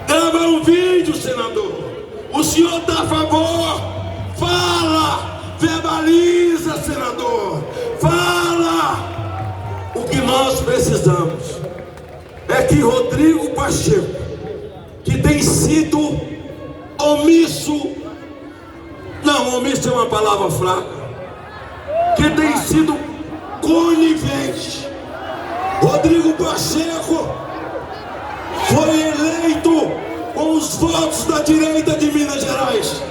[SPEAKER 4] Gravar um vídeo, senador. O senhor está a favor? Fala! Verbaliza, senador! Fala! O que nós precisamos é que Rodrigo Pacheco, que tem sido omisso, não, omisso é uma palavra fraca, que tem sido conivente. Rodrigo Pacheco foi eleito com os votos da direita de Minas Gerais,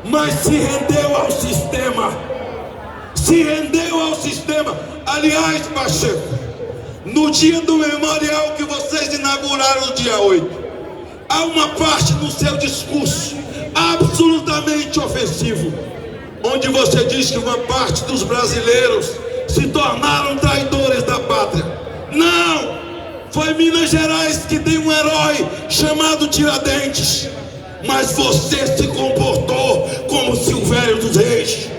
[SPEAKER 4] mas se rendeu ao sistema. Se rendeu ao sistema. Aliás, Pacheco, no dia do memorial que vocês inauguraram no dia 8, há uma parte no seu discurso absolutamente ofensivo, onde você diz que uma parte dos brasileiros se tornaram traidores da pátria. Não! Foi Minas Gerais que tem um herói chamado Tiradentes. mas você se comportou como Silvério dos Reis.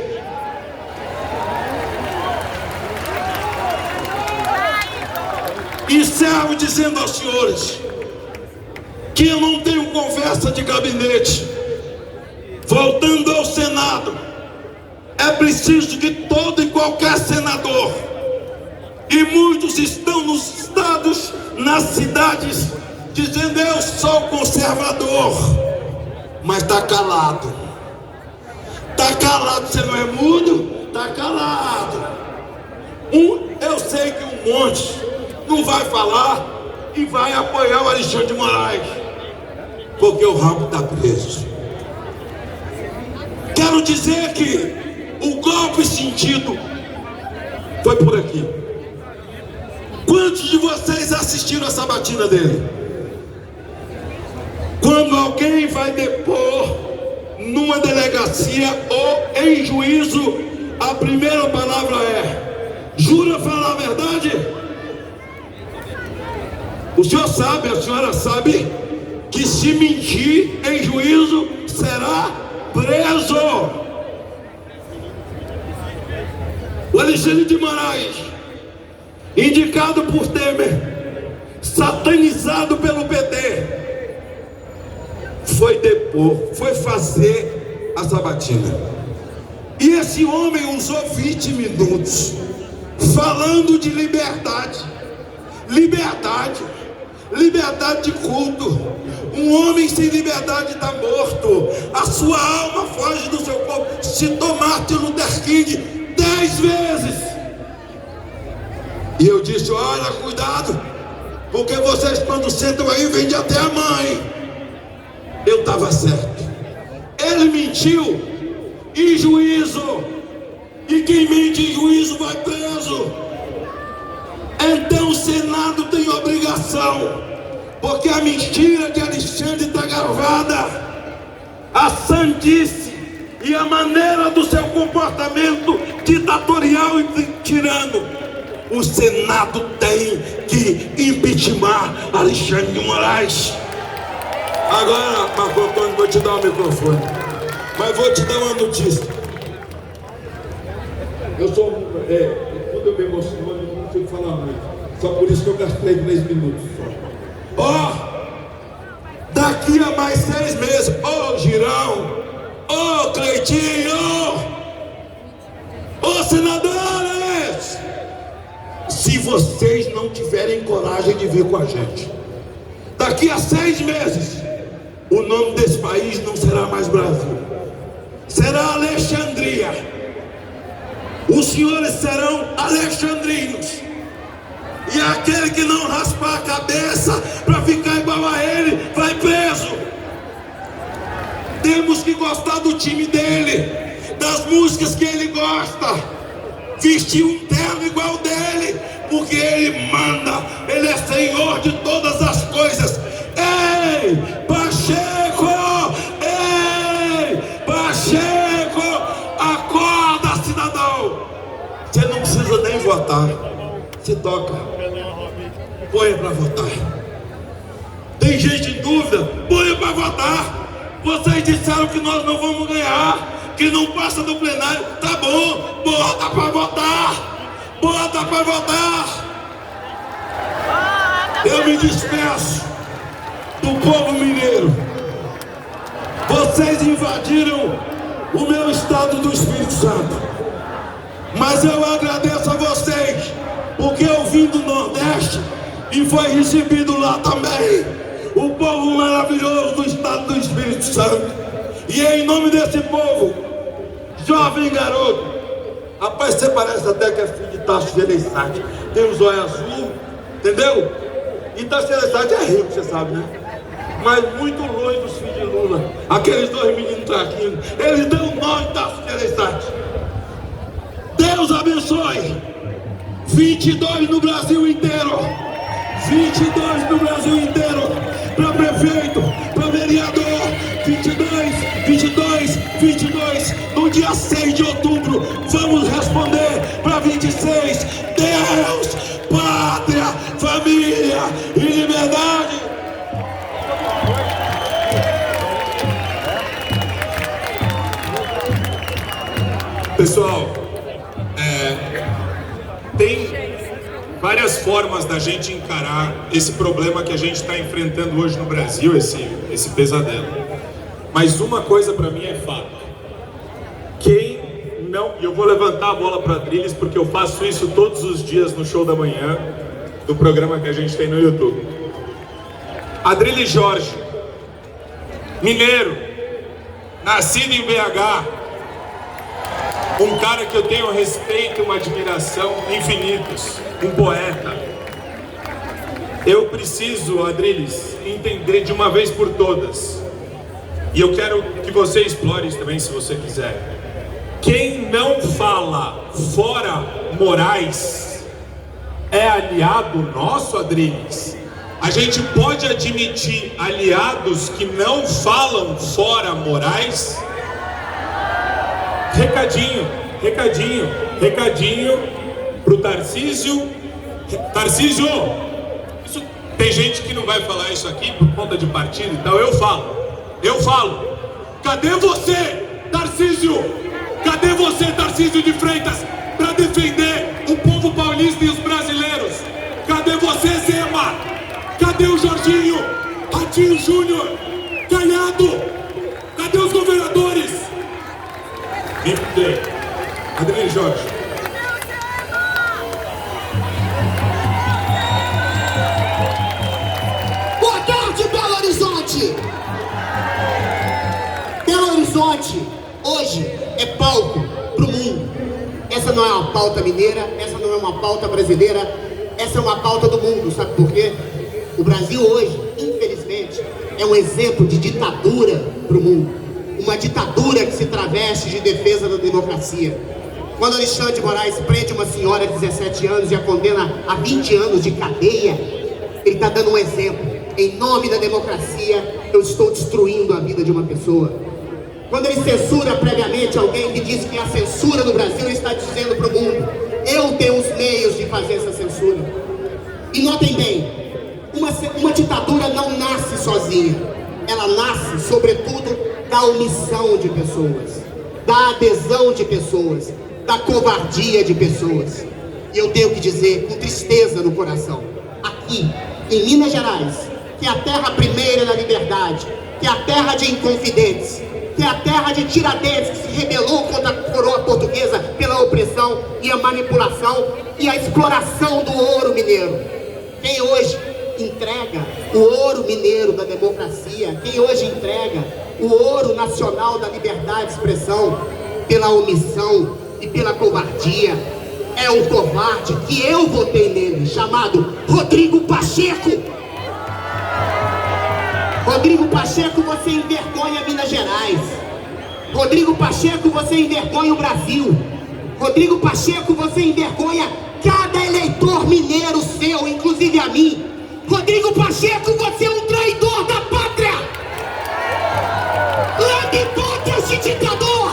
[SPEAKER 4] Encerro dizendo aos senhores que eu não tenho conversa de gabinete. Voltando ao Senado, é preciso que todo e qualquer senador, e muitos estão nos estados, nas cidades, dizendo eu sou conservador, mas está calado. Está calado, você não é mudo? Está calado. Eu sei que um monte não vai falar e vai apoiar o Alexandre de Moraes, porque o rabo está preso. Quero dizer que o golpe sentido foi por aqui. Quantos de vocês assistiram a sabatina dele? Quando alguém vai depor numa delegacia ou em juízo, a primeira palavra é: jura falar a verdade? O senhor sabe, a senhora sabe que se mentir em juízo será preso. O Alexandre de Moraes, indicado por Temer, satanizado pelo PT, foi depor, foi fazer a sabatina. E esse homem usou 20 minutos falando de liberdade. Liberdade de culto. Um homem sem liberdade está morto. A sua alma foge do seu corpo. Citou Martin Luther King 10 vezes. E eu disse: olha, cuidado, porque vocês quando sentam aí vendem até a mãe. Eu estava certo. Ele mentiu em juízo, e quem mente em juízo vai preso. Então o Senado tem obrigação, porque a mentira de Alexandre está gravada, a sandice e a maneira do seu comportamento ditatorial e tirano. O Senado tem que impeachmentar Alexandre de Moraes. Agora, Marco Antônio, vou te dar o microfone, mas vou te dar uma notícia. Eu sou, quando eu me emociono, eu não consigo falar muito. Só por isso que eu gastei 3 minutos só. Daqui a mais 6 meses, Girão, Cleitinho, senadores, se vocês não tiverem coragem de vir com a gente, daqui a 6 meses, o nome desse país não será mais Brasil, será Alexandria. Os senhores serão alexandrinos. E aquele que não raspar a cabeça para ficar igual a ele, vai preso. Temos que gostar do time dele, das músicas que ele gosta, vestir um terno igual dele, porque ele manda, ele é senhor de todas as coisas. Ei, Pacheco! Ei, Pacheco! Acorda, cidadão! Você não precisa nem votar. Se toca, ponha para votar. Tem gente em dúvida? Ponha para votar. Vocês disseram que nós não vamos ganhar, que não passa do plenário. Tá bom, bota para votar. Bota para votar. Eu me despeço do povo mineiro. Vocês invadiram o meu estado do Espírito Santo, mas eu agradeço a vocês, porque eu vim do Nordeste e foi recebido lá também o povo maravilhoso do estado do Espírito Santo. E é em nome desse povo, jovem garoto, rapaz, você parece até que é filho de Tasso Gereissati, tem os olhos azul, entendeu? E Tasso Gereissati é rico, você sabe, né? Mas muito longe dos filhos de Lula, aqueles 2 meninos traquinos, eles dão o nome de Tasso Gereissati. Deus abençoe. 22 no Brasil inteiro. 22 no Brasil inteiro. Para prefeito, para vereador. 22. No dia 6 de outubro, vamos responder para 26. Deus, pátria, família e liberdade.
[SPEAKER 3] várias formas da gente encarar esse problema que a gente está enfrentando hoje no Brasil, esse pesadelo. Mas uma coisa para mim é fato. Quem não... E eu vou levantar a bola para a Adriles, porque eu faço isso todos os dias no show da manhã do programa que a gente tem no YouTube. Adriles Jorge, mineiro, nascido em BH, um cara que eu tenho um respeito e uma admiração infinitos, um poeta. Eu preciso, Adriles, entender de uma vez por todas, e eu quero que você explore isso também, se você quiser. Quem não fala fora Moraes é aliado nosso, Adriles? A gente pode admitir aliados que não falam fora Moraes? Recadinho pro Tarcísio. Tarcísio, tem gente que não vai falar isso aqui por conta de partido e tal. Eu falo. Cadê você, Tarcísio? Cadê você, Tarcísio de Freitas, para defender o povo paulista e os brasileiros? Cadê você, Zema? Cadê o Jorginho? Ratinho Júnior? Caiado? Cadê os governadores? Adriles Jorge.
[SPEAKER 8] Boa tarde, Belo Horizonte! Belo Horizonte, hoje, é palco pro mundo. Essa não é uma pauta mineira, essa não é uma pauta brasileira, essa é uma pauta do mundo, sabe por quê? O Brasil hoje, infelizmente, é um exemplo de ditadura pro mundo. Uma ditadura que se traveste de defesa da democracia. Quando Alexandre de Moraes prende uma senhora de 17 anos e a condena a 20 anos de cadeia, ele está dando um exemplo. Em nome da democracia, eu estou destruindo a vida de uma pessoa. Quando ele censura previamente alguém que diz que há censura no Brasil, ele está dizendo para o mundo: eu tenho os meios de fazer essa censura. E notem bem, uma ditadura não nasce sozinha. Ela nasce, sobretudo, da omissão de pessoas, da adesão de pessoas, da covardia de pessoas. E eu tenho que dizer, com tristeza no coração, aqui, em Minas Gerais, que é a terra primeira da liberdade, que é a terra de Inconfidentes, que é a terra de Tiradentes, que se rebelou contra a coroa portuguesa pela opressão e a manipulação e a exploração do ouro mineiro. Quem hoje entrega o ouro mineiro da democracia, quem hoje entrega o ouro nacional da liberdade de expressão pela omissão e pela covardia, é um covarde que eu votei nele, chamado Rodrigo Pacheco. Rodrigo Pacheco, você envergonha Minas Gerais. Rodrigo Pacheco, você envergonha o Brasil. Rodrigo Pacheco, você envergonha cada eleitor mineiro seu, inclusive a mim. Rodrigo Pacheco, você é um traidor da pátria. Lame contra esse ditador.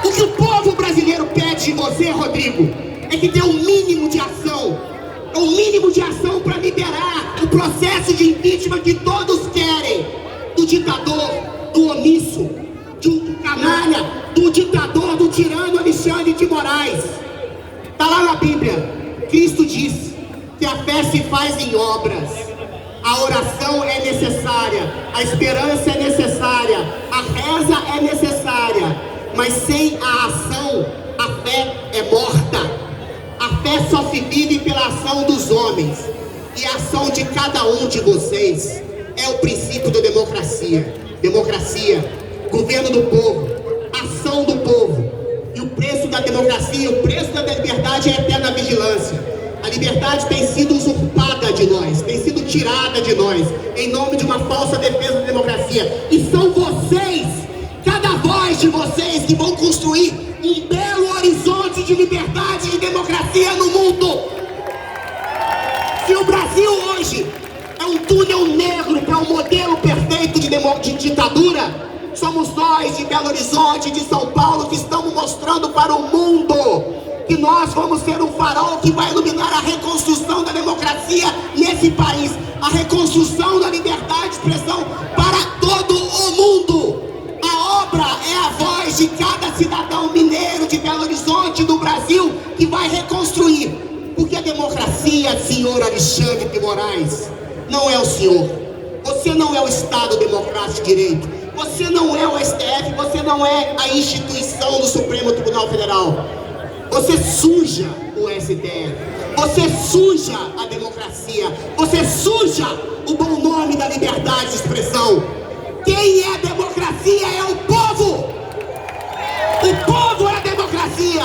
[SPEAKER 8] O que o povo brasileiro pede de você, Rodrigo, é que dê um mínimo de ação. Um mínimo de ação para liberar o processo de impeachment que todos querem. Do ditador, do omisso, do canalha, do ditador, do tirano Alexandre de Moraes. Está lá na Bíblia. Cristo disse que a fé se faz em obras. A oração é necessária, a esperança é necessária, a reza é necessária, mas sem a ação, a fé é morta. A fé só se vive pela ação dos homens, e a ação de cada um de vocês é o princípio da democracia. Democracia, governo do povo, ação do povo, e o preço da democracia, o preço da liberdade é a eterna vigilância. A liberdade tem sido usurpada de nós, tem sido tirada de nós, em nome de uma falsa defesa da democracia. E são vocês, cada voz de vocês, que vão construir um belo horizonte de liberdade e de democracia no mundo. Se o Brasil hoje é um túnel negro para um modelo perfeito de ditadura, somos nós de Belo Horizonte, de São Paulo, que estamos mostrando para o mundo que nós vamos ser um farol que vai iluminar a reconstrução da democracia nesse país, a reconstrução da liberdade de expressão para todo o mundo. A obra é a voz de cada cidadão mineiro de Belo Horizonte, do Brasil, que vai reconstruir, porque a Democracia, senhor Alexandre de Moraes, não é o senhor. Você não é o Estado Democrático de Direito. Você não é o STF, você não é a instituição do Supremo Tribunal Federal. Você suja o STF. Você suja a democracia. Você suja o bom nome da liberdade de expressão. Quem é a democracia é o povo. O povo é a democracia.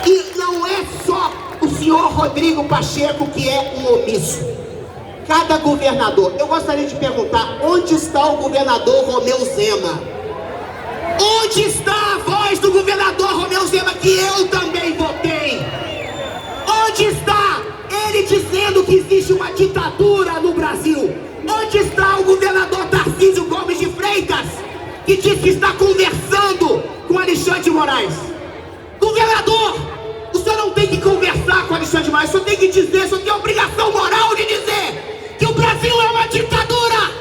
[SPEAKER 8] E não é só o senhor Rodrigo Pacheco que é um omisso. Cada governador, eu gostaria de perguntar, onde está o governador Romeu Zema? Onde está a voz do governador Romeu Zema, que eu também votei? Onde está ele dizendo que existe uma ditadura no Brasil? Onde está o governador Tarcísio Gomes de Freitas, que diz que está conversando com Alexandre de Moraes? Governador, o senhor não tem que conversar com Alexandre de Moraes, o senhor tem que dizer, o senhor tem a obrigação moral de dizer que o Brasil é uma ditadura.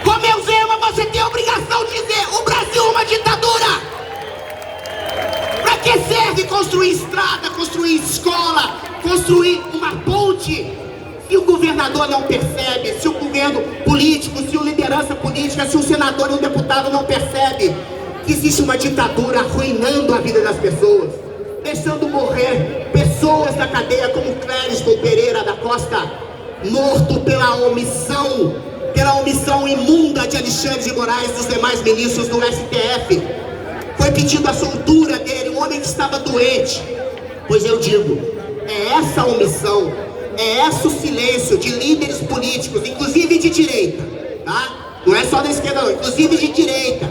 [SPEAKER 8] Romeu Zema, você tem a obrigação de dizer: o Brasil é uma ditadura. Para que serve construir estrada, construir escola, construir uma ponte, se o governador não percebe, se o governo político, se a liderança política, se o senador e o deputado não percebe que existe uma ditadura arruinando a vida das pessoas, deixando morrer pessoas na cadeia como Clériston Pereira da Costa, morto pela omissão imunda de Alexandre de Moraes e dos demais ministros do STF. Foi pedido a soltura dele, um homem que estava doente. Pois eu digo, é essa omissão, é esse o silêncio de líderes políticos, inclusive de direita, tá? Não é só da esquerda não, inclusive de direita,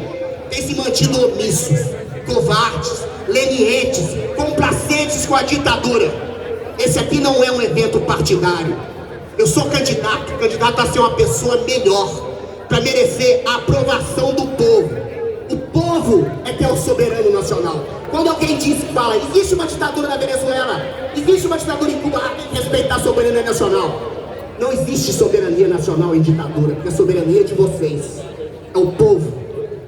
[SPEAKER 8] tem se mantido omissos, covardes, lenientes, complacentes com a ditadura. Esse aqui não é um evento partidário. Eu sou candidato a ser uma pessoa melhor, para merecer a aprovação do povo. O povo é que é o soberano nacional. Quando alguém fala, existe uma ditadura na Venezuela, existe uma ditadura em Cuba, tem que respeitar a soberania nacional. Não existe soberania nacional em ditadura, porque a soberania é de vocês, é o povo.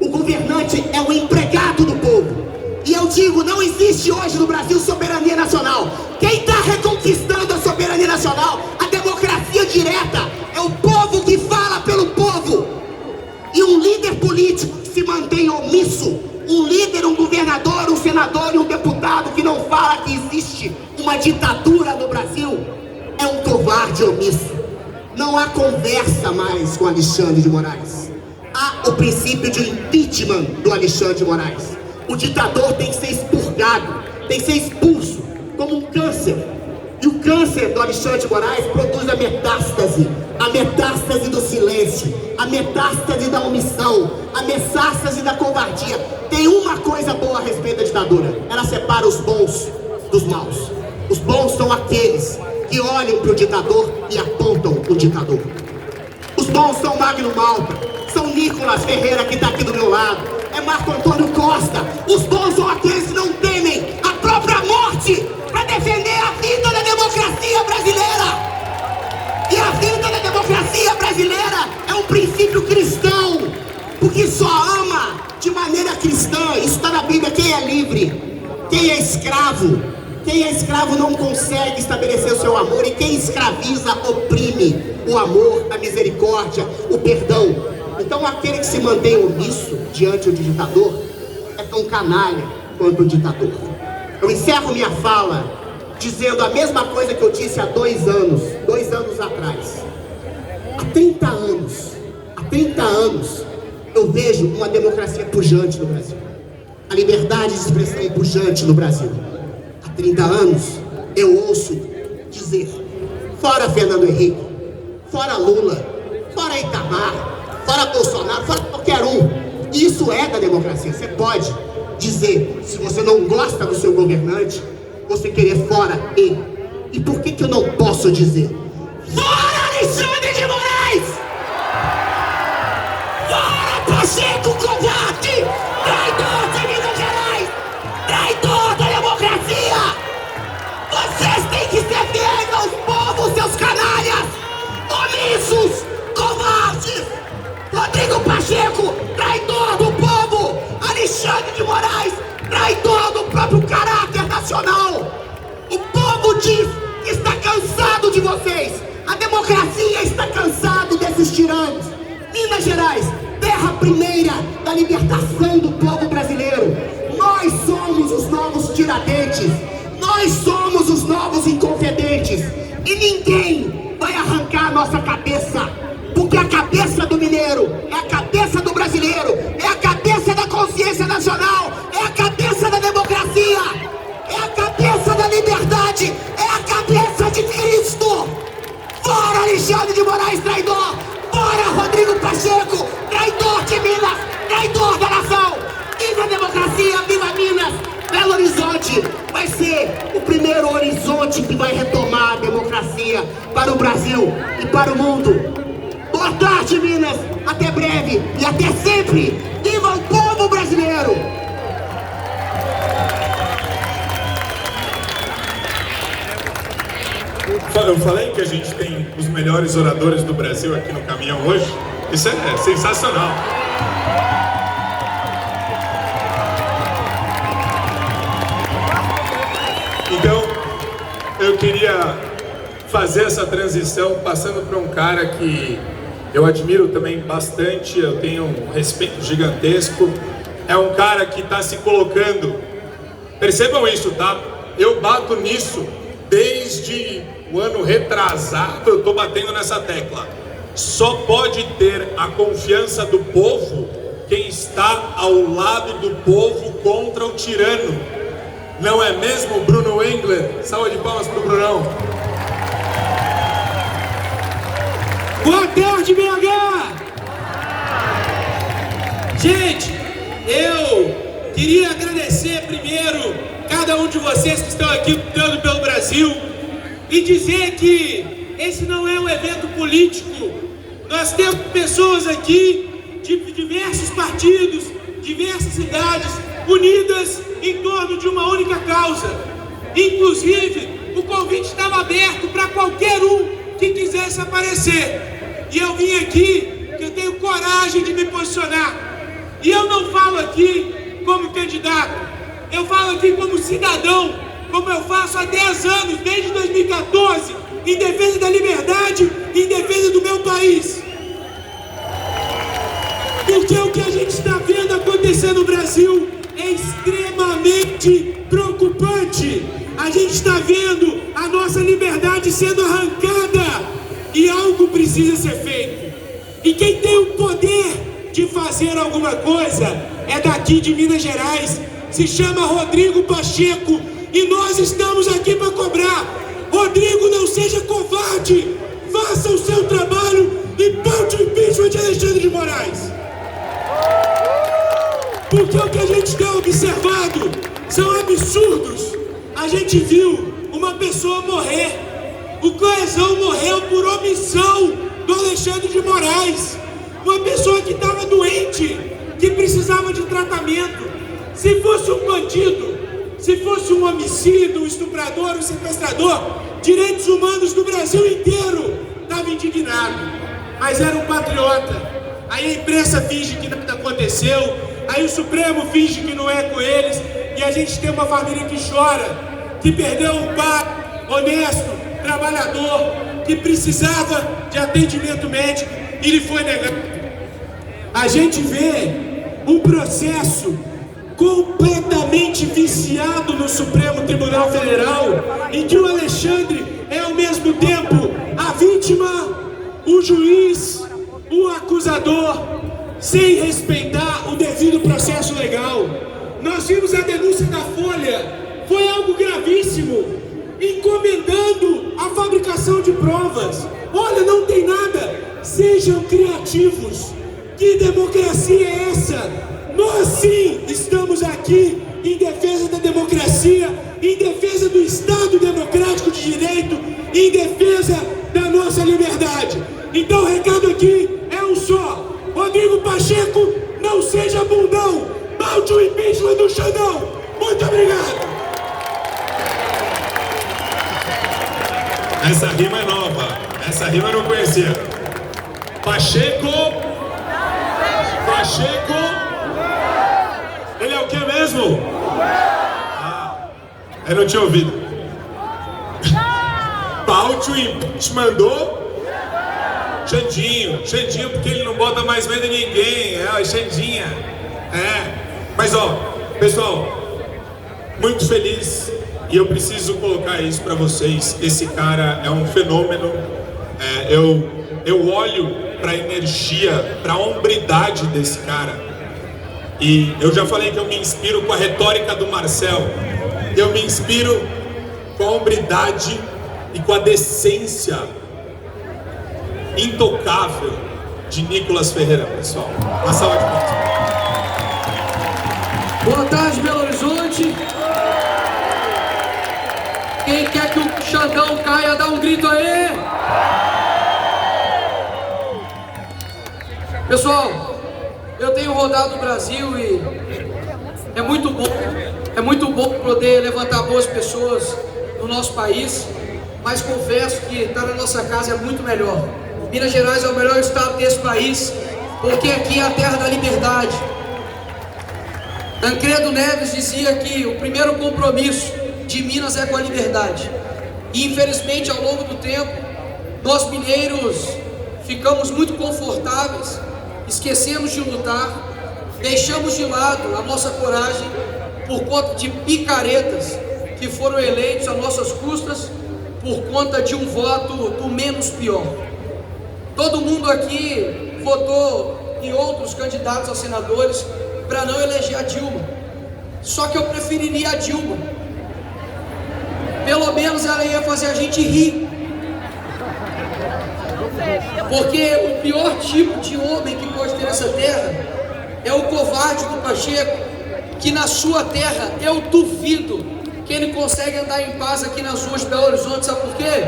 [SPEAKER 8] O governante é o empregado do povo. E eu digo, não existe hoje no Brasil soberania nacional. Quem está reconquistando a soberania nacional, a democracia direta, é o povo que fala pelo povo. E um líder político que se mantém omisso, um líder, um governador, um senador e um deputado que não fala que existe uma ditadura no Brasil, é um covarde omisso. Não há conversa mais com Alexandre de Moraes. Há o princípio de impeachment do Alexandre de Moraes. O ditador tem que ser expurgado, tem que ser expulso, como um câncer. E o câncer do Alexandre de Moraes produz a metástase do silêncio, a metástase da omissão, a metástase da covardia. Tem uma coisa boa a respeito da ditadura: ela separa os bons dos maus. Os bons são aqueles que olham para o ditador e apontam o ditador. Os bons são Magno Malta, são Nicolas Ferreira, que está aqui do meu lado, é Marco Antônio Costa. Os bons são aqueles que não temem a própria morte para defender a vida da democracia brasileira. E a vida da democracia brasileira é um princípio cristão, porque só ama de maneira cristã. Isso está na Bíblia. Quem é livre, quem é escravo. Quem é escravo não consegue estabelecer o seu amor, e quem escraviza oprime o amor, a misericórdia, o perdão. Então aquele que se mantém omisso diante do ditador é tão canalha quanto o ditador. Eu encerro minha fala dizendo a mesma coisa que eu disse há 2 anos atrás. Há 30 anos eu vejo uma democracia pujante no Brasil, a liberdade de expressão pujante no Brasil. Há 30 anos eu ouço dizer: fora Fernando Henrique, fora Lula, fora Itamar, fora Bolsonaro, fora qualquer um. Isso é da democracia. Você pode dizer, se você não gosta do seu governante, você querer fora ele. E por que eu não posso dizer: fora Alexandre de Moraes, fora Pacheco, covarde, traidor de Minas Gerais, traidor da democracia? Vocês têm que ser fiéis aos povos, seus canalhas, omissos, covardes. Rodrigo Pacheco, traidor do povo. Alexandre de Moraes, traidor do próprio caráter nacional. O povo Gerais, terra primeira da libertação do povo brasileiro. Nós somos os novos Tiradentes, nós somos os novos Inconfidentes, e ninguém vai arrancar a nossa cabeça, porque a cabeça do mineiro é a cabeça do brasileiro, é a cabeça da consciência nacional, é a cabeça da democracia, é a cabeça da liberdade, é a cabeça de Cristo. Fora Alexandre de Moraes, traidor! Fora Rodrigo Pacheco, traidor de Minas, traidor da nação! Viva a democracia, viva Minas! Belo Horizonte vai ser o primeiro horizonte que vai retomar a democracia para o Brasil e para o mundo. Boa tarde, Minas! Até breve e até sempre! Viva o povo brasileiro!
[SPEAKER 3] Eu falei que a gente tem os melhores oradores do Brasil aqui no caminhão hoje. Isso é sensacional. Então, eu queria fazer essa transição passando para um cara que eu admiro também bastante, eu tenho um respeito gigantesco. É um cara que está se colocando. Percebam isso, tá? Eu bato nisso desde o ano retrasado, eu estou batendo nessa tecla. Só pode ter a confiança do povo quem está ao lado do povo contra o tirano. Não é mesmo, Bruno Engler? Salva de palmas pro Brunão.
[SPEAKER 7] Boa tarde, BH! Gente, eu queria agradecer primeiro cada um de vocês que estão aqui lutando pelo Brasil e dizer que esse não é um evento político. Nós temos pessoas aqui de diversos partidos, diversas cidades, unidas em torno de uma única causa. Inclusive, o convite estava aberto para qualquer um que quisesse aparecer. E eu vim aqui, porque eu tenho coragem de me posicionar. E eu não falo aqui como candidato, eu falo aqui como cidadão, como eu faço há 10 anos, desde 2014, em defesa da liberdade, em defesa do meu país. Porque o que a gente está vendo acontecer no Brasil é extremamente preocupante. A gente está vendo a nossa liberdade sendo arrancada e algo precisa ser feito. E quem tem o poder de fazer alguma coisa é daqui de Minas Gerais, se chama Rodrigo Pacheco, e nós estamos aqui para cobrar. Rodrigo, não seja covarde, faça o seu trabalho e paute o impeachment de Alexandre de Moraes. Porque o que a gente tem observado são absurdos. A gente viu uma pessoa morrer. O Clezão morreu por omissão do Alexandre de Moraes. Uma pessoa que estava doente, que precisava de tratamento. Se fosse um bandido, se fosse um homicida, um estuprador, um sequestrador, direitos humanos do Brasil inteiro estava indignado. Mas era um patriota. Aí a imprensa finge que nada aconteceu. Aí o Supremo finge que não é com eles. E a gente tem uma família que chora, que perdeu um pai honesto, trabalhador, que precisava de atendimento médico e lhe foi negado. A gente vê um processo completamente viciado no Supremo Tribunal Federal, em que o Alexandre é ao mesmo tempo a vítima, o juiz, o acusador, sem respeitar o devido processo legal. Nós vimos a denúncia da Folha, foi algo gravíssimo, encomendando a fabricação de provas. Olha, não tem nada, sejam criativos. Que democracia é essa? Nós sim estamos aqui em defesa da democracia, em defesa do Estado Democrático de Direito, em defesa da nossa liberdade. Então o recado aqui é um só: Rodrigo Pacheco, não seja bundão, paute o impeachment do Xandão. Muito obrigado.
[SPEAKER 3] Essa rima é nova, essa rima eu não conhecia. Pacheco, ele é o que mesmo? Ah, eu não tinha ouvido. Paute o impeachment do Xandinho, porque ele não bota mais medo em ninguém, Xandinha. Mas pessoal, muito feliz, e eu preciso colocar isso para vocês. Esse cara é um fenômeno. Eu olho para a energia, para a hombridade desse cara, e eu já falei que eu me inspiro com a retórica do Marcel. Eu me inspiro com a hombridade e com a decência intocável de Nicolas Ferreira, pessoal. Uma salva de palmas.
[SPEAKER 5] Boa tarde, Belo Horizonte. Quem quer que o Xandão caia, dá um grito aí. Pessoal, eu tenho rodado o Brasil e é muito bom poder levantar boas pessoas no nosso país, mas confesso que estar na nossa casa é muito melhor. Minas Gerais é o melhor estado desse país, porque aqui é a terra da liberdade. Tancredo Neves dizia que o primeiro compromisso de Minas é com a liberdade. E infelizmente, ao longo do tempo, nós mineiros ficamos muito confortáveis, esquecemos de lutar, deixamos de lado a nossa coragem por conta de picaretas que foram eleitos a nossas custas por conta de um voto do menos pior. Todo mundo aqui votou em outros candidatos a senadores para não eleger a Dilma. Só que eu preferiria a Dilma. Pelo menos ela ia fazer a gente rir. Porque o pior tipo de homem que pode ter nessa terra é o covarde do Pacheco, que na sua terra eu duvido que ele consegue andar em paz aqui nas ruas de Belo Horizonte. Sabe por quê?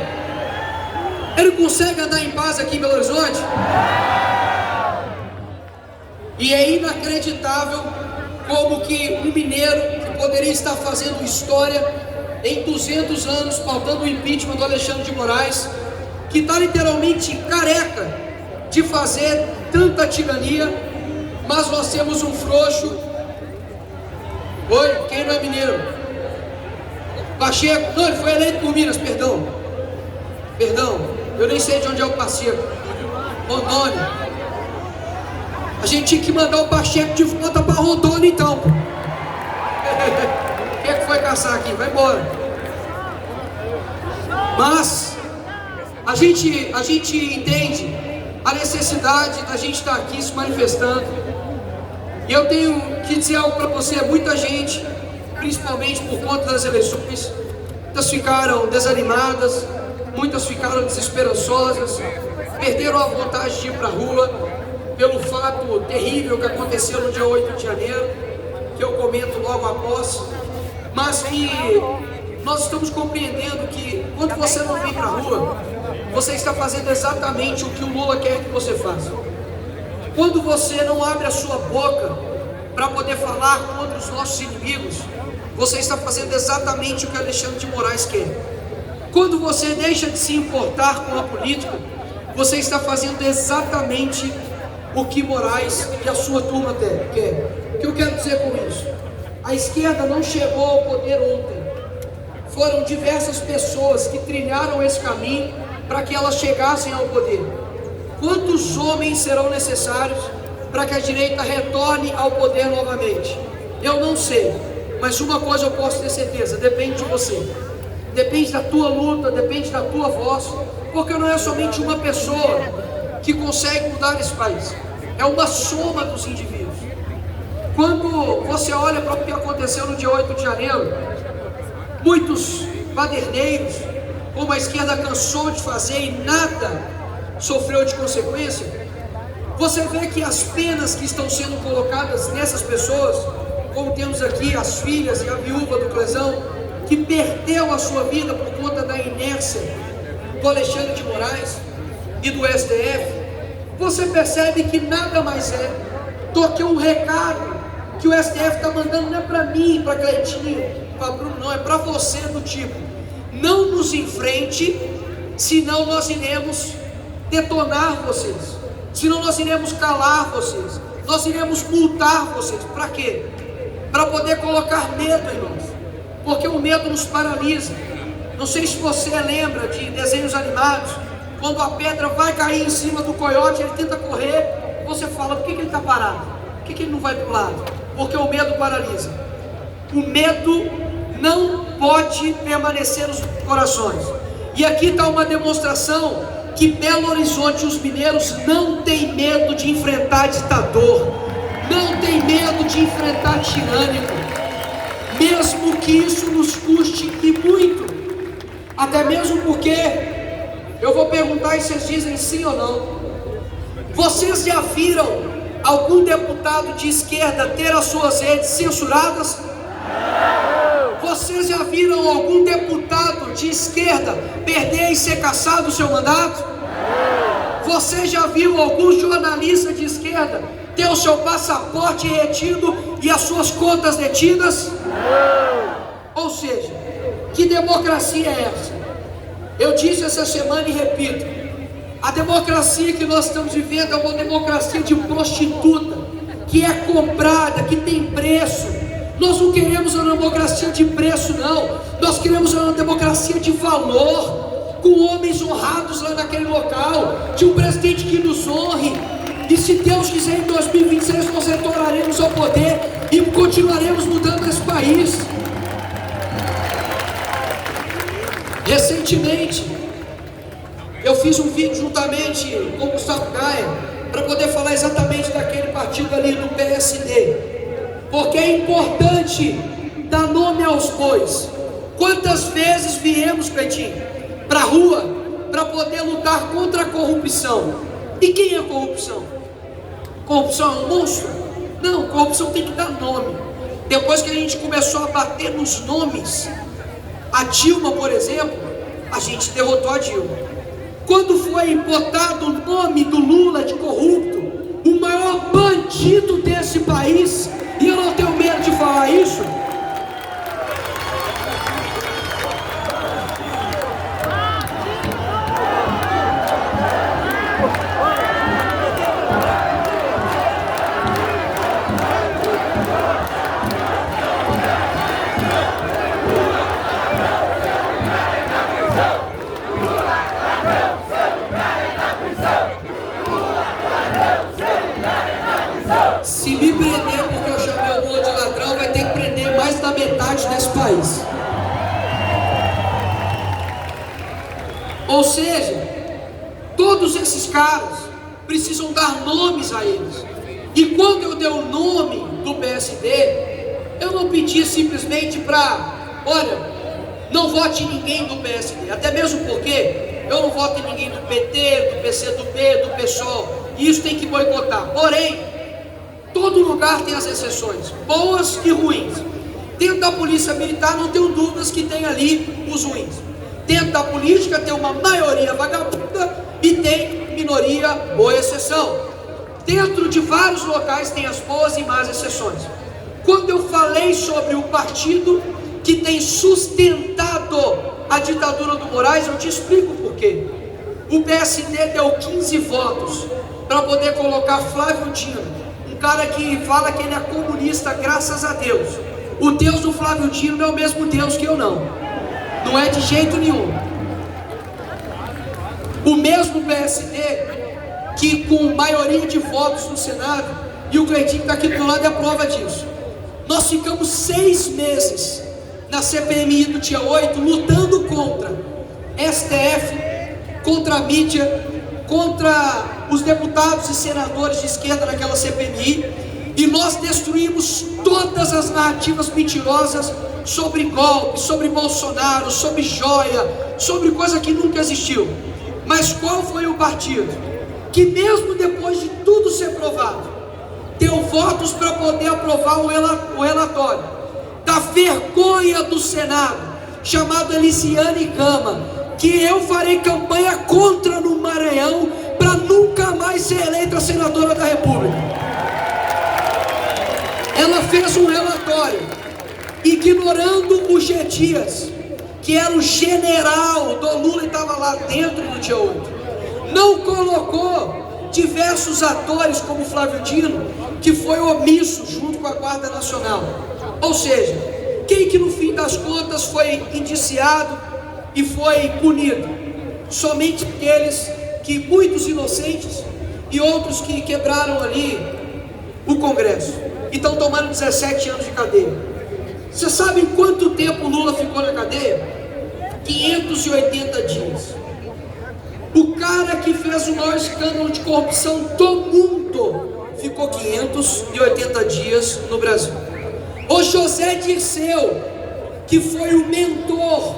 [SPEAKER 5] Ele consegue andar em paz aqui em Belo Horizonte? E é inacreditável como que um mineiro que poderia estar fazendo história em 200 anos, pautando o impeachment do Alexandre de Moraes, que está literalmente careca de fazer tanta tirania, mas nós temos um frouxo. Oi, quem não é mineiro? Pacheco, não, ele foi eleito por Minas, perdão, eu nem sei de onde é o Pacheco, Rondônia. A gente tinha que mandar o Pacheco de volta para Rondônia então. Quem é que foi caçar aqui? Vai embora. Mas a gente entende a necessidade da gente estar aqui se manifestando. E eu tenho que dizer algo para você. Muita gente, principalmente por conta das eleições, muitas ficaram desanimadas, muitas ficaram desesperançosas, perderam a vontade de ir para a rua pelo fato terrível que aconteceu no dia 8 de janeiro, que eu comento logo após, mas que nós estamos compreendendo que quando você não vem para a rua, você está fazendo exatamente o que o Lula quer que você faça. Quando você não abre a sua boca para poder falar contra os nossos inimigos, você está fazendo exatamente o que Alexandre de Moraes quer. Quando você deixa de se importar com a política, você está fazendo exatamente o que Moraes e a sua turma quer. O que eu quero dizer com isso? A esquerda não chegou ao poder ontem. Foram diversas pessoas que trilharam esse caminho para que elas chegassem ao poder. Quantos homens serão necessários para que a direita retorne ao poder novamente? Eu não sei, mas uma coisa eu posso ter certeza: depende de você, depende da tua luta, depende da tua voz, porque não é somente uma pessoa que consegue mudar esse país, é uma soma dos indivíduos. Quando você olha para o que aconteceu no dia 8 de janeiro, muitos baderneiros, como a esquerda cansou de fazer e nada sofreu de consequência, você vê que as penas que estão sendo colocadas nessas pessoas, como temos aqui as filhas e a viúva do Clezão, que perdeu a sua vida por conta da inércia do Alexandre de Moraes e do STF, você percebe que nada mais é do que um recado que o STF está mandando. Não é para mim, para Cleitinho, para Bruno, não, é para você, do tipo: não nos enfrente, senão nós iremos detonar vocês, senão nós iremos calar vocês, nós iremos multar vocês. Para quê? Para poder colocar medo em nós, porque o medo nos paralisa. Não sei se você lembra de desenhos animados, quando a pedra vai cair em cima do coiote, ele tenta correr, você fala, por que ele está parado? Por que ele não vai para o lado? Porque o medo paralisa. O medo não pode permanecer nos corações. E aqui está uma demonstração que Belo Horizonte, os mineiros, não tem medo de enfrentar ditador, não tem medo de enfrentar tirânico, mesmo que isso nos custe e muito, até mesmo porque, eu vou perguntar e vocês dizem sim ou não, vocês já viram algum deputado de esquerda ter as suas redes censuradas? Vocês já viram algum deputado de esquerda perder e ser cassado do seu mandato? Você já viu algum jornalista de esquerda ter o seu passaporte retido e as suas contas detidas? Ou seja, que democracia é essa? Eu disse essa semana e repito, a democracia que nós estamos vivendo é uma democracia de prostituta, que é comprada, que tem preço. Nós não queremos uma democracia de preço, não. Nós queremos uma democracia de valor, com homens honrados lá naquele local, de um presidente que nos honre. E se Deus quiser, em 2026 nós retornaremos ao poder e continuaremos mudando esse país. Recentemente, eu fiz um vídeo juntamente com o Gustavo Gaia para poder falar exatamente daquele partido ali do PSD. Porque é importante dar nome aos bois. Quantas vezes viemos, Cleitinho, para a rua para poder lutar contra a corrupção? E quem é a corrupção? Corrupção é um monstro? Não, corrupção tem que dar nome. Depois que a gente começou a bater nos nomes, a Dilma, por exemplo, a gente derrotou a Dilma. Quando foi botado o nome do Lula de corrupto, o maior bandido desse país, e eu não tenho medo de falar isso, se me prender porque eu chamei o Lula de ladrão, vai ter que prender mais da metade desse país. Ou seja, todos esses caras precisam dar nomes a eles. E quando eu dei o nome do PSD, eu não pedi simplesmente para, olha, não vote em ninguém do PSD, até mesmo porque eu não voto em ninguém do PT, do PCdoB, do PSOL, e isso tem que boicotar. Porém, todo lugar tem as exceções, boas e ruins. Dentro da polícia militar não tenho dúvidas que tem ali os ruins. Dentro da política tem uma maioria vagabunda e tem minoria boa exceção. Dentro de vários locais tem as boas e más exceções. Quando eu falei sobre o partido que tem sustentado a ditadura do Moraes, eu te explico por quê. O PSD deu 15 votos para poder colocar Flávio Dino, um cara que fala que ele é comunista, graças a Deus. O Deus do Flávio Dino não é o mesmo Deus que eu não é de jeito nenhum. O mesmo PSD que com maioria de votos no Senado, e o Cleitinho está aqui do lado é a prova disso. Nós ficamos 6 meses na CPMI do dia 8 lutando contra STF, contra a mídia, contra os deputados e senadores de esquerda naquela CPMI, e nós destruímos todas as narrativas mentirosas sobre golpe, sobre Bolsonaro, sobre joia, sobre coisa que nunca existiu. Mas qual foi o partido que mesmo depois de tudo ser provado, deu votos para poder aprovar o relatório da vergonha do Senado, chamado Elisiane Gama, que eu farei campanha contra no Maranhão para nunca mais ser eleita senadora da República? Ela fez um relatório ignorando o G. Dias, que era o general do Lula e estava lá dentro do dia 8. Não colocou diversos atores como Flávio Dino, que foi omisso junto com a Guarda Nacional. Ou seja, quem que no fim das contas foi indiciado e foi punido? somente aqueles que, muitos inocentes, e outros que quebraram ali o Congresso, e estão tomando 17 anos de cadeia. Você sabe quanto tempo o Lula ficou na cadeia? 580 dias. O cara que fez o maior escândalo de corrupção do mundo ficou 580 dias no Brasil. O José Dirceu, que foi o mentor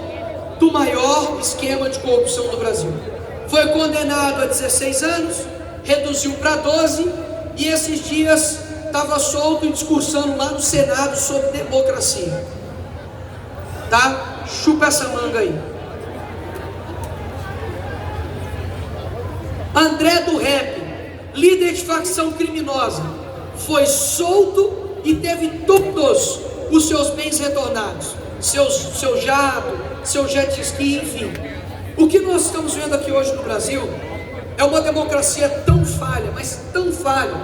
[SPEAKER 5] do maior esquema de corrupção do Brasil, foi condenado a 16 anos, reduziu para 12, e esses dias estava solto e discursando lá no Senado sobre democracia. Tá? Chupa essa manga aí. André do Rap, líder de facção criminosa, foi solto e teve todos os seus bens retornados, seu jato, seu jet ski, enfim. O que nós estamos vendo aqui hoje no Brasil é uma democracia tão falha, mas tão falha,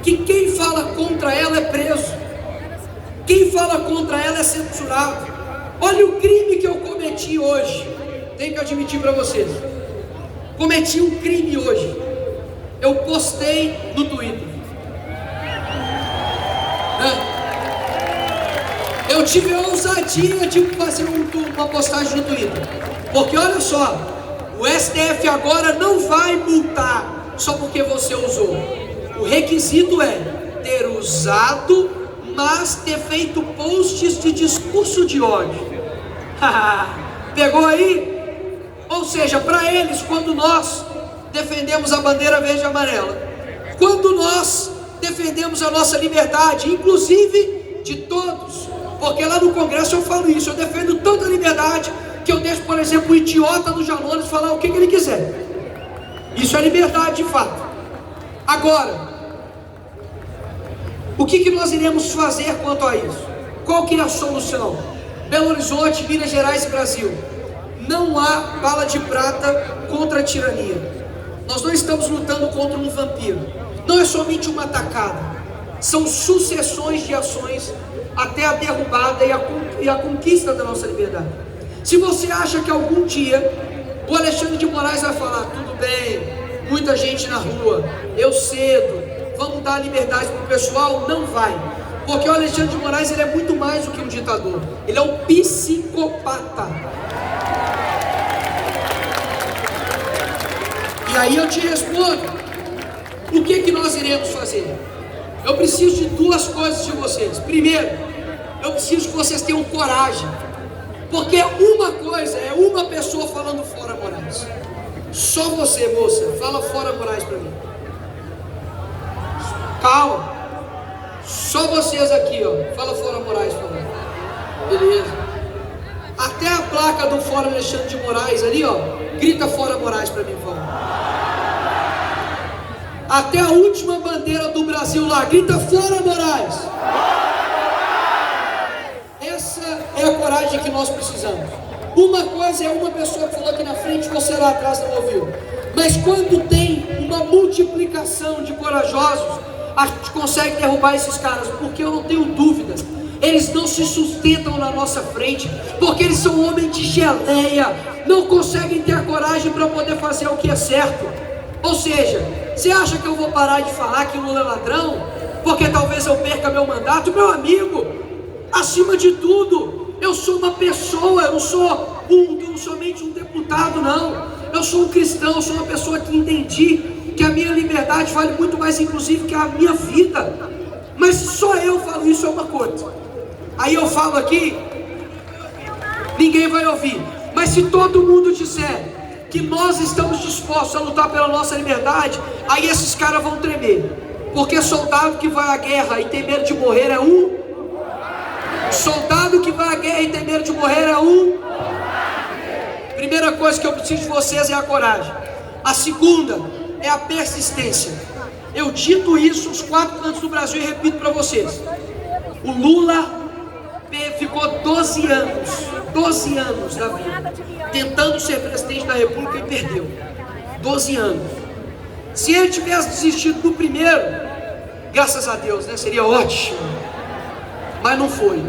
[SPEAKER 5] que quem fala contra ela é preso, quem fala contra ela é censurado. Olha o crime que eu cometi hoje, tenho que admitir para vocês, cometi um crime hoje. Eu postei no Twitter, eu tive a ousadia de fazer uma postagem no Twitter, porque olha só, o STF agora não vai multar só porque você usou. O requisito é ter usado, mas ter feito posts de discurso de ódio. Pegou aí? Ou seja, para eles, quando nós defendemos a bandeira verde e amarela, quando nós defendemos a nossa liberdade, inclusive de todos, porque lá no Congresso eu falo isso, eu defendo tanta liberdade que eu deixo, por exemplo, o idiota do Janones falar o que ele quiser. Isso é liberdade de fato. Agora, o que nós iremos fazer quanto a isso? Qual que é a solução? Belo Horizonte, Minas Gerais e Brasil, não há bala de prata contra a tirania. Nós não estamos lutando contra um vampiro. Não é somente uma atacada, são sucessões de ações até a derrubada e a conquista da nossa liberdade. Se você acha que algum dia o Alexandre de Moraes vai falar, tudo bem, muita gente na rua, eu cedo, vamos dar liberdade para o pessoal, não vai. Porque o Alexandre de Moraes, ele é muito mais do que um ditador, ele é um psicopata. E aí eu te respondo, o que nós iremos fazer? Eu preciso de duas coisas de vocês. Primeiro, eu preciso que vocês tenham coragem, porque uma coisa é uma pessoa falando fora Moraes. Só você, moça, fala fora Moraes para mim. Calma. Só vocês aqui, ó, fala fora Moraes para mim. Beleza. Até a placa do fora Alexandre de Moraes ali, ó, grita fora Moraes para mim, por favor. Até a última bandeira do Brasil lá, grita fora Moraes. Essa é a coragem que nós precisamos. Uma coisa é uma pessoa que falou aqui na frente, você lá atrás não ouviu. Mas quando tem uma multiplicação de corajosos, a gente consegue derrubar esses caras, porque eu não tenho dúvidas, eles não se sustentam na nossa frente, porque eles são homens de geleia, não conseguem ter a coragem para poder fazer o que é certo. Ou seja, você acha que eu vou parar de falar que o Lula é ladrão, porque talvez eu perca meu mandato? Meu amigo, acima de tudo, eu sou uma pessoa, eu não sou somente um deputado, não. Eu sou um cristão, eu sou uma pessoa que entendi que a minha liberdade vale muito mais, inclusive, que a minha vida. Mas só eu falo isso é uma coisa. Aí eu falo aqui, ninguém vai ouvir. Mas se todo mundo disser que nós estamos dispostos a lutar pela nossa liberdade, aí esses caras vão tremer. Porque soldado que vai à guerra e tem medo de morrer é um. Soldado que vai à guerra e tem medo de morrer é um. Primeira coisa que eu preciso de vocês é a coragem. A segunda é a persistência. Eu dito isso nos 4 cantos do Brasil e repito para vocês. O Lula ficou 12 anos da vida tentando ser presidente da República e perdeu. 12 anos. Se ele tivesse desistido do primeiro, graças a Deus, né, seria ótimo. Mas não foi.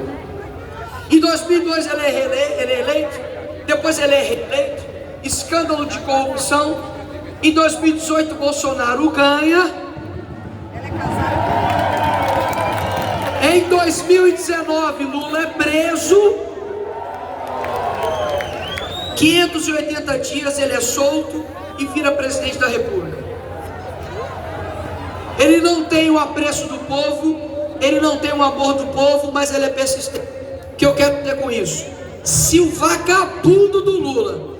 [SPEAKER 5] Em 2002 ele é eleito, depois ele é reeleito, escândalo de corrupção. Em 2018, Bolsonaro ganha. Em 2019, Lula é preso. 580 dias ele é solto e vira presidente da República. Ele não tem o apreço do povo, ele não tem o amor do povo, mas ele é persistente. O que eu quero dizer com isso? Se o vagabundo do Lula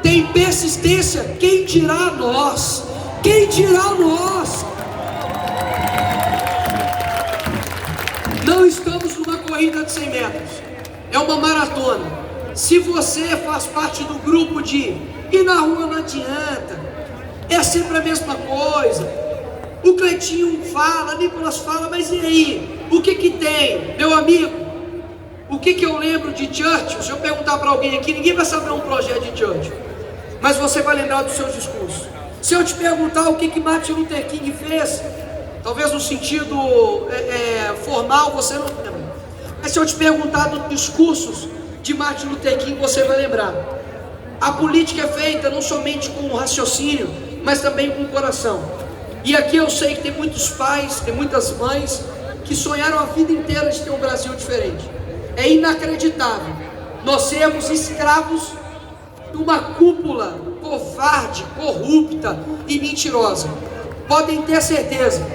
[SPEAKER 5] tem persistência, quem dirá nós? Quem dirá nós? Não estamos numa corrida de 100 metros, é uma maratona. Se você faz parte do grupo de ir na rua não adianta, é sempre a mesma coisa. O Cleitinho fala, Nicolas fala, mas e aí? O que que tem? Meu amigo, o que que eu lembro de Churchill? Se eu perguntar para alguém aqui, ninguém vai saber um projeto de Churchill, mas você vai lembrar dos seus discursos. Se eu te perguntar o que que Martin Luther King fez, talvez no sentido formal você não lembra, mas se eu te perguntar dos discursos de Martin Luther King, você vai lembrar. A política é feita não somente com o raciocínio, mas também com o coração. E aqui eu sei que tem muitos pais, tem muitas mães que sonharam a vida inteira de ter um Brasil diferente. É inacreditável nós sermos escravos de uma cúpula covarde, corrupta e mentirosa. Podem ter certeza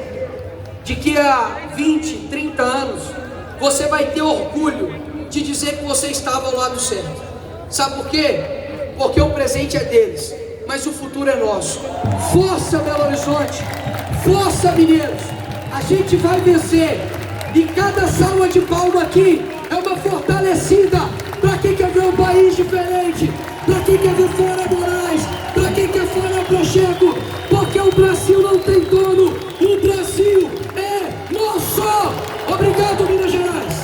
[SPEAKER 5] de que há 20, 30 anos você vai ter orgulho de dizer que você estava ao lado certo. Sabe por quê? Porque o presente é deles, mas o futuro é nosso. Força, Belo Horizonte! Força, mineiros! A gente vai vencer! E cada salva de palma aqui é uma fortalecida para quem quer ver um país diferente, para quem quer ver fora Moraes, para quem quer fora Pacheco, porque o Brasil não tem dono, o Brasil é nosso! Obrigado, Minas Gerais!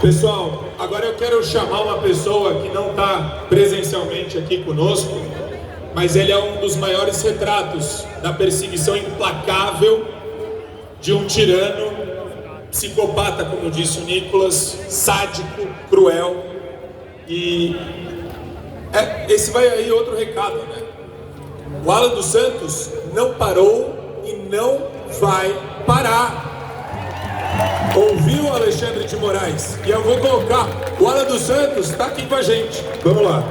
[SPEAKER 3] Pessoal, agora eu quero chamar uma pessoa que não está presencialmente aqui conosco, mas ele é um dos maiores retratos da perseguição implacável de um tirano, psicopata, como disse o Nicolas, sádico, cruel. E esse vai aí outro recado, né? O Alan dos Santos não parou e não vai parar. Ouviu, Alexandre de Moraes? E eu vou colocar, o Alan dos Santos está aqui com a gente. Vamos lá.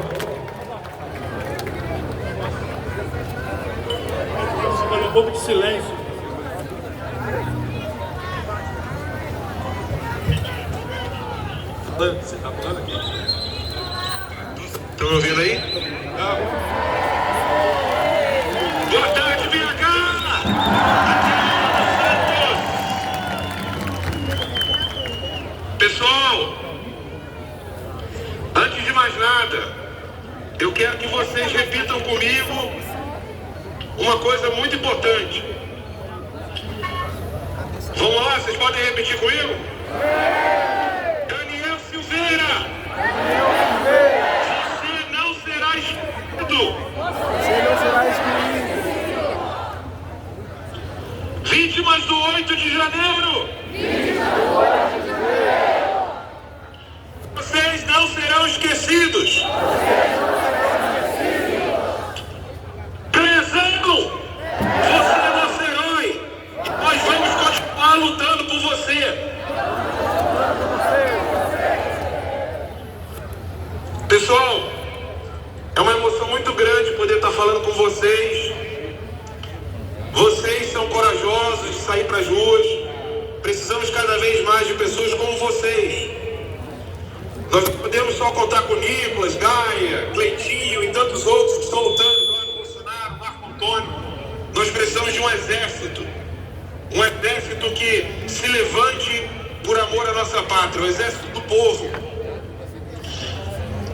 [SPEAKER 4] Um pouco de silêncio.
[SPEAKER 3] Você está falando aqui?
[SPEAKER 9] Estão me ouvindo aí?
[SPEAKER 3] Não.
[SPEAKER 9] Boa tarde, BH! Pessoal, antes de mais nada, eu quero que vocês repitam comigo uma coisa muito importante. Vamos lá, vocês podem repetir comigo? Daniel Silveira! Você não será excluído!
[SPEAKER 6] Você não será excluído!
[SPEAKER 9] Vítimas do 8 de janeiro! Vocês não serão esquecidos! Prezão! Você é nosso herói! E nós vamos continuar lutando por você! Pessoal, é uma emoção muito grande poder estar falando com vocês. Vocês são corajosos de sair para as ruas. Precisamos cada vez mais de pessoas como vocês. Nós não podemos só contar com Nicolas, Gaia, Cleitinho e tantos outros que estão lutando, Eduardo Bolsonaro, Marco Antônio. Nós precisamos de um exército que se levante por amor à nossa pátria, o exército do povo.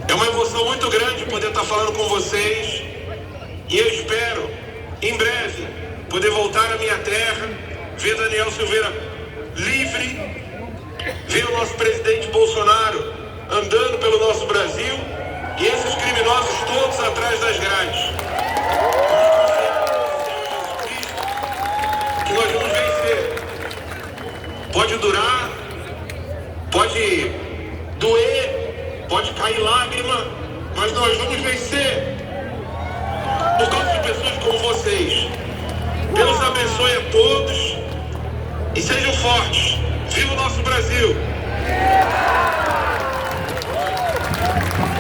[SPEAKER 9] É uma emoção muito grande poder estar falando com vocês e eu espero, em breve, poder voltar à minha terra, ver Daniel Silveira livre, ver o nosso presidente Bolsonaro andando pelo nosso Brasil e esses criminosos todos atrás das grades. Que nós vamos vencer. Pode durar, pode pode doer, pode cair lágrima, mas nós vamos vencer por causa de pessoas como vocês. Deus abençoe a todos e sejam fortes. Viva o nosso Brasil!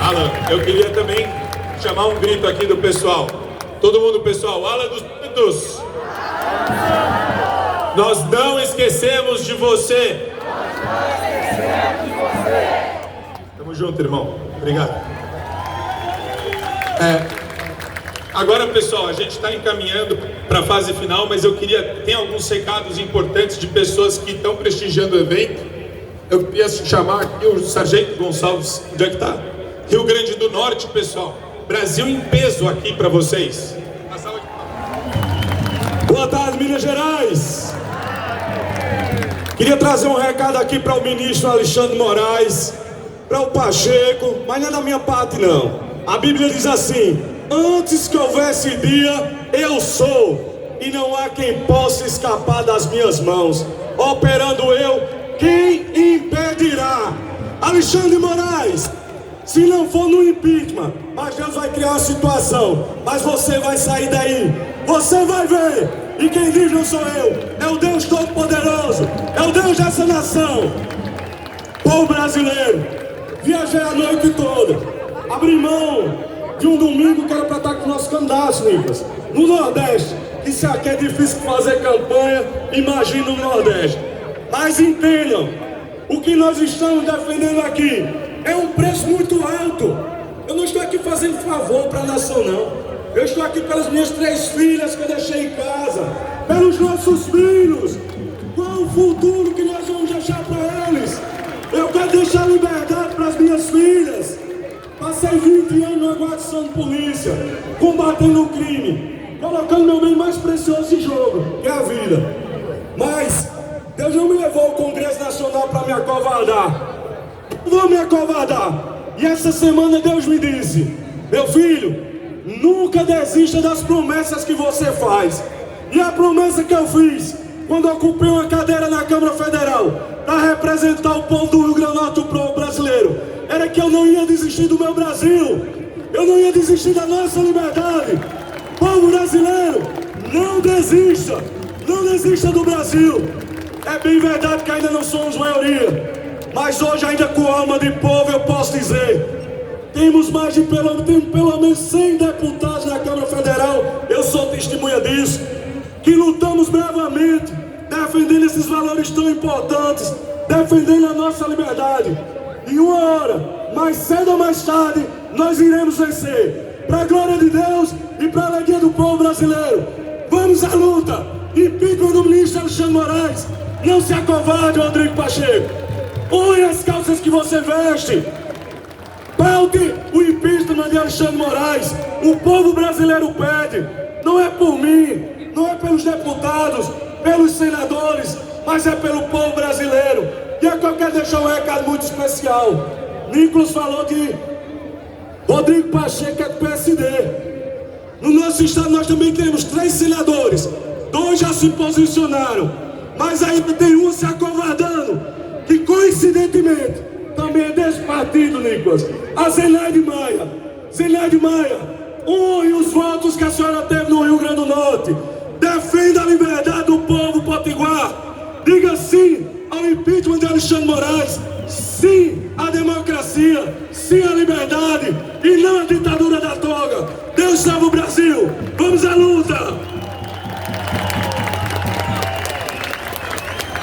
[SPEAKER 3] Alan, eu queria também chamar um grito aqui do pessoal. Todo mundo, pessoal, Alan dos Santos. Nós não esquecemos de você. Tamo junto, irmão. Obrigado. Agora, pessoal, a gente está encaminhando para a fase final, mas eu queria... Tem alguns recados importantes de pessoas que estão prestigiando o evento. Eu queria chamar aqui o Sargento Gonçalves. Onde é que está? Rio Grande do Norte, pessoal. Brasil em peso aqui para vocês. Na sala de...
[SPEAKER 4] Boa tarde, Minas Gerais. Queria trazer um recado aqui para o ministro Alexandre Moraes, para o Pacheco, mas não é da minha parte não. A Bíblia diz assim: antes que houvesse dia, eu sou, e não há quem possa escapar das minhas mãos. Operando eu, quem impedirá? Alexandre Moraes, se não for no impeachment, mas Deus vai criar uma situação, mas você vai sair daí, você vai ver. E quem diz não sou eu, é o Deus Todo-Poderoso, é o Deus dessa nação. Povo brasileiro, viajei a noite toda, abri mão de um domingo que era para estar com nossos candidatos, Nicolas, no Nordeste. Isso aqui é difícil fazer campanha, imagina no Nordeste. Mas entendam, o que nós estamos defendendo aqui é um preço muito alto. Eu não estou aqui fazendo favor para a nação, não. Eu estou aqui pelas minhas 3 filhas que eu deixei em casa, pelos nossos filhos. Qual o futuro que nós vamos deixar para eles? Eu quero deixar liberdade para as minhas filhas. Passei 20 anos na guarnição de polícia, combatendo o crime, colocando meu bem mais precioso em jogo, que é a vida. Mas Deus não me levou ao Congresso Nacional para me acovardar. Não vou me acovardar. E essa semana Deus me disse: meu filho, nunca desista das promessas que você faz. E a promessa que eu fiz quando ocupei uma cadeira na Câmara Federal para representar o povo do Rio Grande do Norte, o povo brasileiro, era que eu não ia desistir do meu Brasil, eu não ia desistir da nossa liberdade. Povo brasileiro, não desista, não desista do Brasil. É bem verdade que ainda não somos maioria, mas hoje ainda com alma de povo eu posso dizer: temos pelo menos 100 deputados na Câmara Federal, eu sou testemunha disso, que lutamos bravamente, defendendo esses valores tão importantes, defendendo a nossa liberdade. E uma hora, mais cedo ou mais tarde, nós iremos vencer, para a glória de Deus e para a alegria do povo brasileiro. Vamos à luta! Impeachment do ministro Alexandre Moraes. Não se acovarde, Rodrigo Pacheco. Põe as calças que você veste. Paute o impeachment de Alexandre Moraes. O povo brasileiro pede. Não é por mim, não é pelos deputados, pelos senadores, mas é pelo povo brasileiro. E aqui eu quero deixar um recado muito especial. Nicolas falou que Rodrigo Pacheco é do PSD. No nosso estado nós também temos 3 senadores. 2 já se posicionaram, mas ainda tem um se acovardando, que coincidentemente também é desse partido, Nicolas. A Zenaide Maia. Zenaide Maia, honre os votos que a senhora teve no Rio Grande do Norte. Defenda a liberdade do povo potiguar. Diga sim ao impeachment de Alexandre Moraes. Sim à democracia. Sim à liberdade. E não à ditadura da toga. Deus salve o Brasil. Vamos à luta.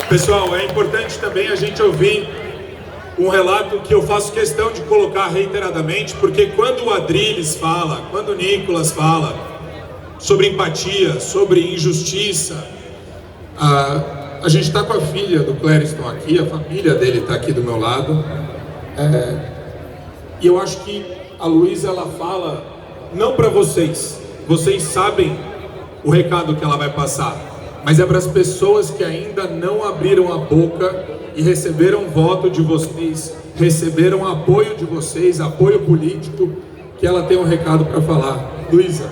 [SPEAKER 3] Pessoal, é importante também a gente ouvir um relato que eu faço questão de colocar reiteradamente, porque quando o Adriles fala, quando o Nicolas fala sobre empatia, sobre injustiça, a gente está com a filha do Clériston aqui, a família dele está aqui do meu lado, e eu acho que a Luísa, ela fala não para vocês, vocês sabem o recado que ela vai passar, mas é para as pessoas que ainda não abriram a boca e receberam voto de vocês, receberam apoio de vocês, apoio político, que ela tem um recado para falar. Luísa.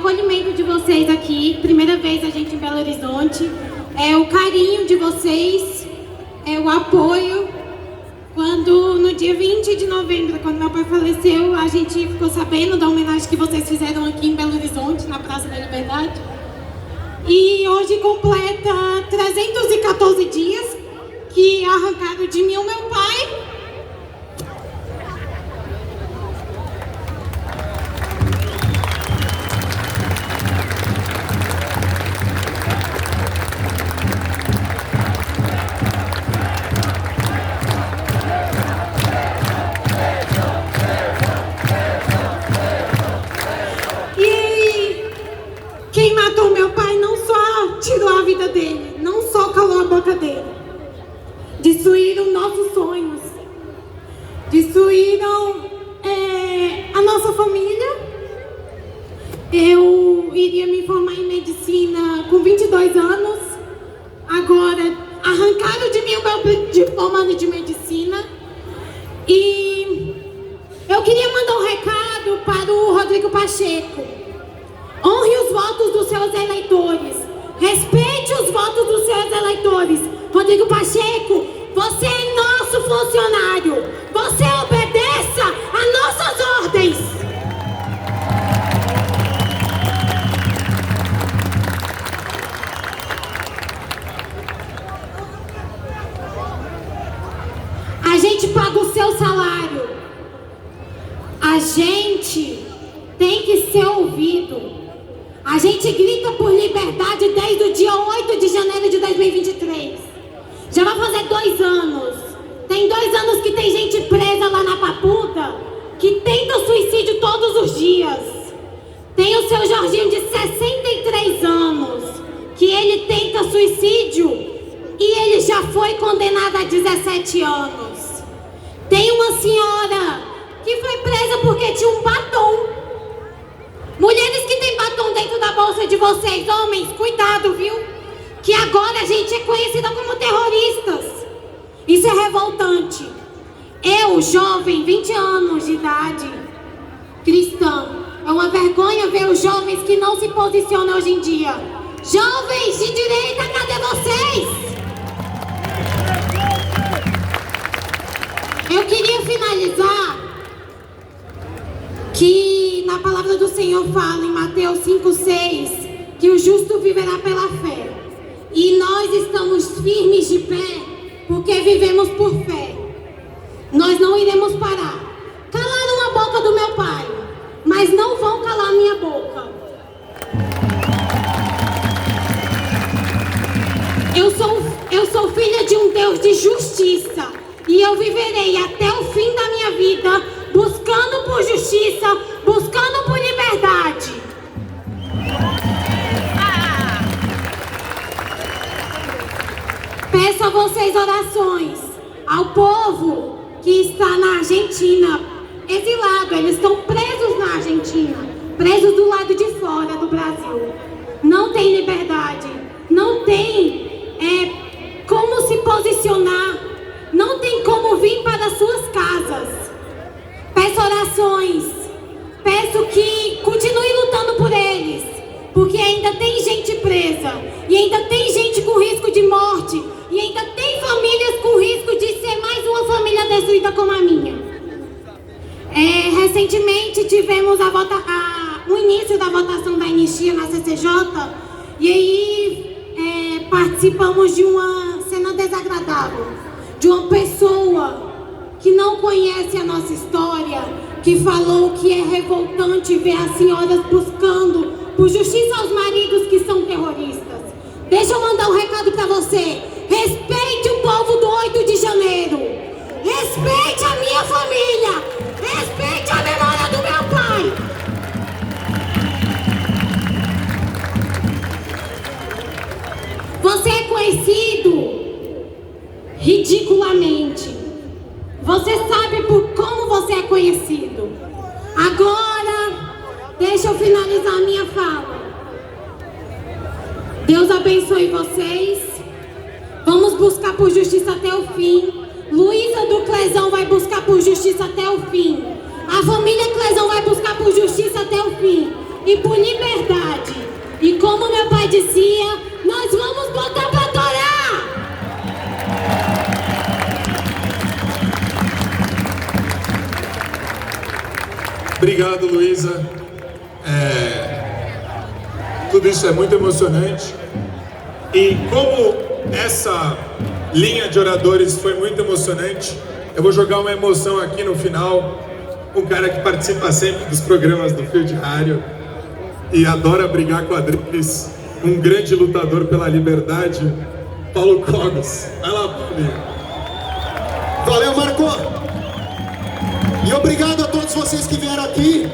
[SPEAKER 10] acolhimento de vocês aqui, primeira vez a gente em Belo Horizonte, o carinho de vocês, o apoio. Quando no dia 20 de novembro, quando meu pai faleceu, a gente ficou sabendo da homenagem que vocês fizeram aqui em Belo Horizonte, na Praça da Liberdade. E hoje completa 314 dias que arrancaram de mim o meu pai. Quem matou meu pai não só tirou a vida dele, não só calou a boca dele, destruíram nossos sonhos, destruíram a nossa família. Eu iria me formar em medicina com 22 anos, agora arrancaram de mim o meu diploma de medicina. E eu queria mandar um recado para o Rodrigo Pacheco. Honre os votos dos seus eleitores. Respeite os votos dos seus eleitores. Rodrigo Pacheco, você é nosso funcionário. Você obedeça a nossas ordens. A gente paga o seu salário. A gente tem que ser ouvido. A gente grita por liberdade desde o dia 8 de janeiro de 2023. Já vai fazer 2 anos. Tem 2 anos que tem gente presa lá na Papuda que tenta suicídio todos os dias. Tem o seu Jorginho de 63 anos que ele tenta suicídio e ele já foi condenado a 17 anos. Tem uma senhora que foi presa porque tinha um batom. Mulheres que têm batom dentro da bolsa de vocês, homens, cuidado, viu? Que agora a gente é conhecida como terroristas. Isso é revoltante. Eu, jovem, 20 anos de idade, cristã, é uma vergonha ver os jovens que não se posicionam hoje em dia. Jovens de direita, cadê vocês? Eu queria finalizar que na palavra do Senhor fala em Mateus 5:6 que o justo viverá pela fé. E nós estamos firmes de pé porque vivemos por fé. Nós não iremos parar. Calaram a boca do meu pai, mas não vão calar a minha boca. Eu sou filha de um Deus de justiça e eu viverei até o fim da minha vida buscando por justiça, buscando por liberdade. Peço a vocês orações ao povo que está na Argentina, exilado. Eles estão presos na Argentina, presos do lado de fora do Brasil. Não tem liberdade, não tem como se posicionar, não tem como vir para suas casas. Peço orações, peço que continue lutando por eles, porque ainda tem gente presa, e ainda tem gente com risco de morte, e ainda tem famílias com risco de ser mais uma família destruída como a minha. Recentemente tivemos o início da votação da anistia na CCJ, e aí participamos de uma cena desagradável, de uma pessoa que não conhece a nossa história, que falou que é revoltante ver as senhoras buscando por justiça aos maridos que são terroristas. Deixa eu mandar um recado pra você. Respeite o povo do 8 de janeiro. Respeite a minha família. Respeite a memória do meu pai. Você é conhecido ridiculamente. Você sabe por como você é conhecido. Agora, deixa eu finalizar a minha fala. Deus abençoe vocês. Vamos buscar por justiça até o fim. Luísa do Clezão vai buscar por justiça até o fim. A família Clezão vai buscar por justiça até o fim. e por liberdade. E como meu pai dizia, nós vamos botar pra torar!
[SPEAKER 3] Obrigado, Luísa. Tudo isso é muito emocionante. E como essa linha de oradores foi muito emocionante, eu vou jogar uma emoção aqui no final. Um cara que participa sempre dos programas do Fio Diário e adora brigar quadrilhas, um grande lutador pela liberdade, Paulo Cogos. Vai lá, Paulinho.
[SPEAKER 11] Valeu, Marco! E obrigado a todos vocês que vieram aqui.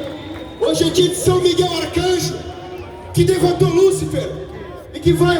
[SPEAKER 11] Hoje é dia de São Miguel Arcanjo, que derrotou Lúcifer e que vai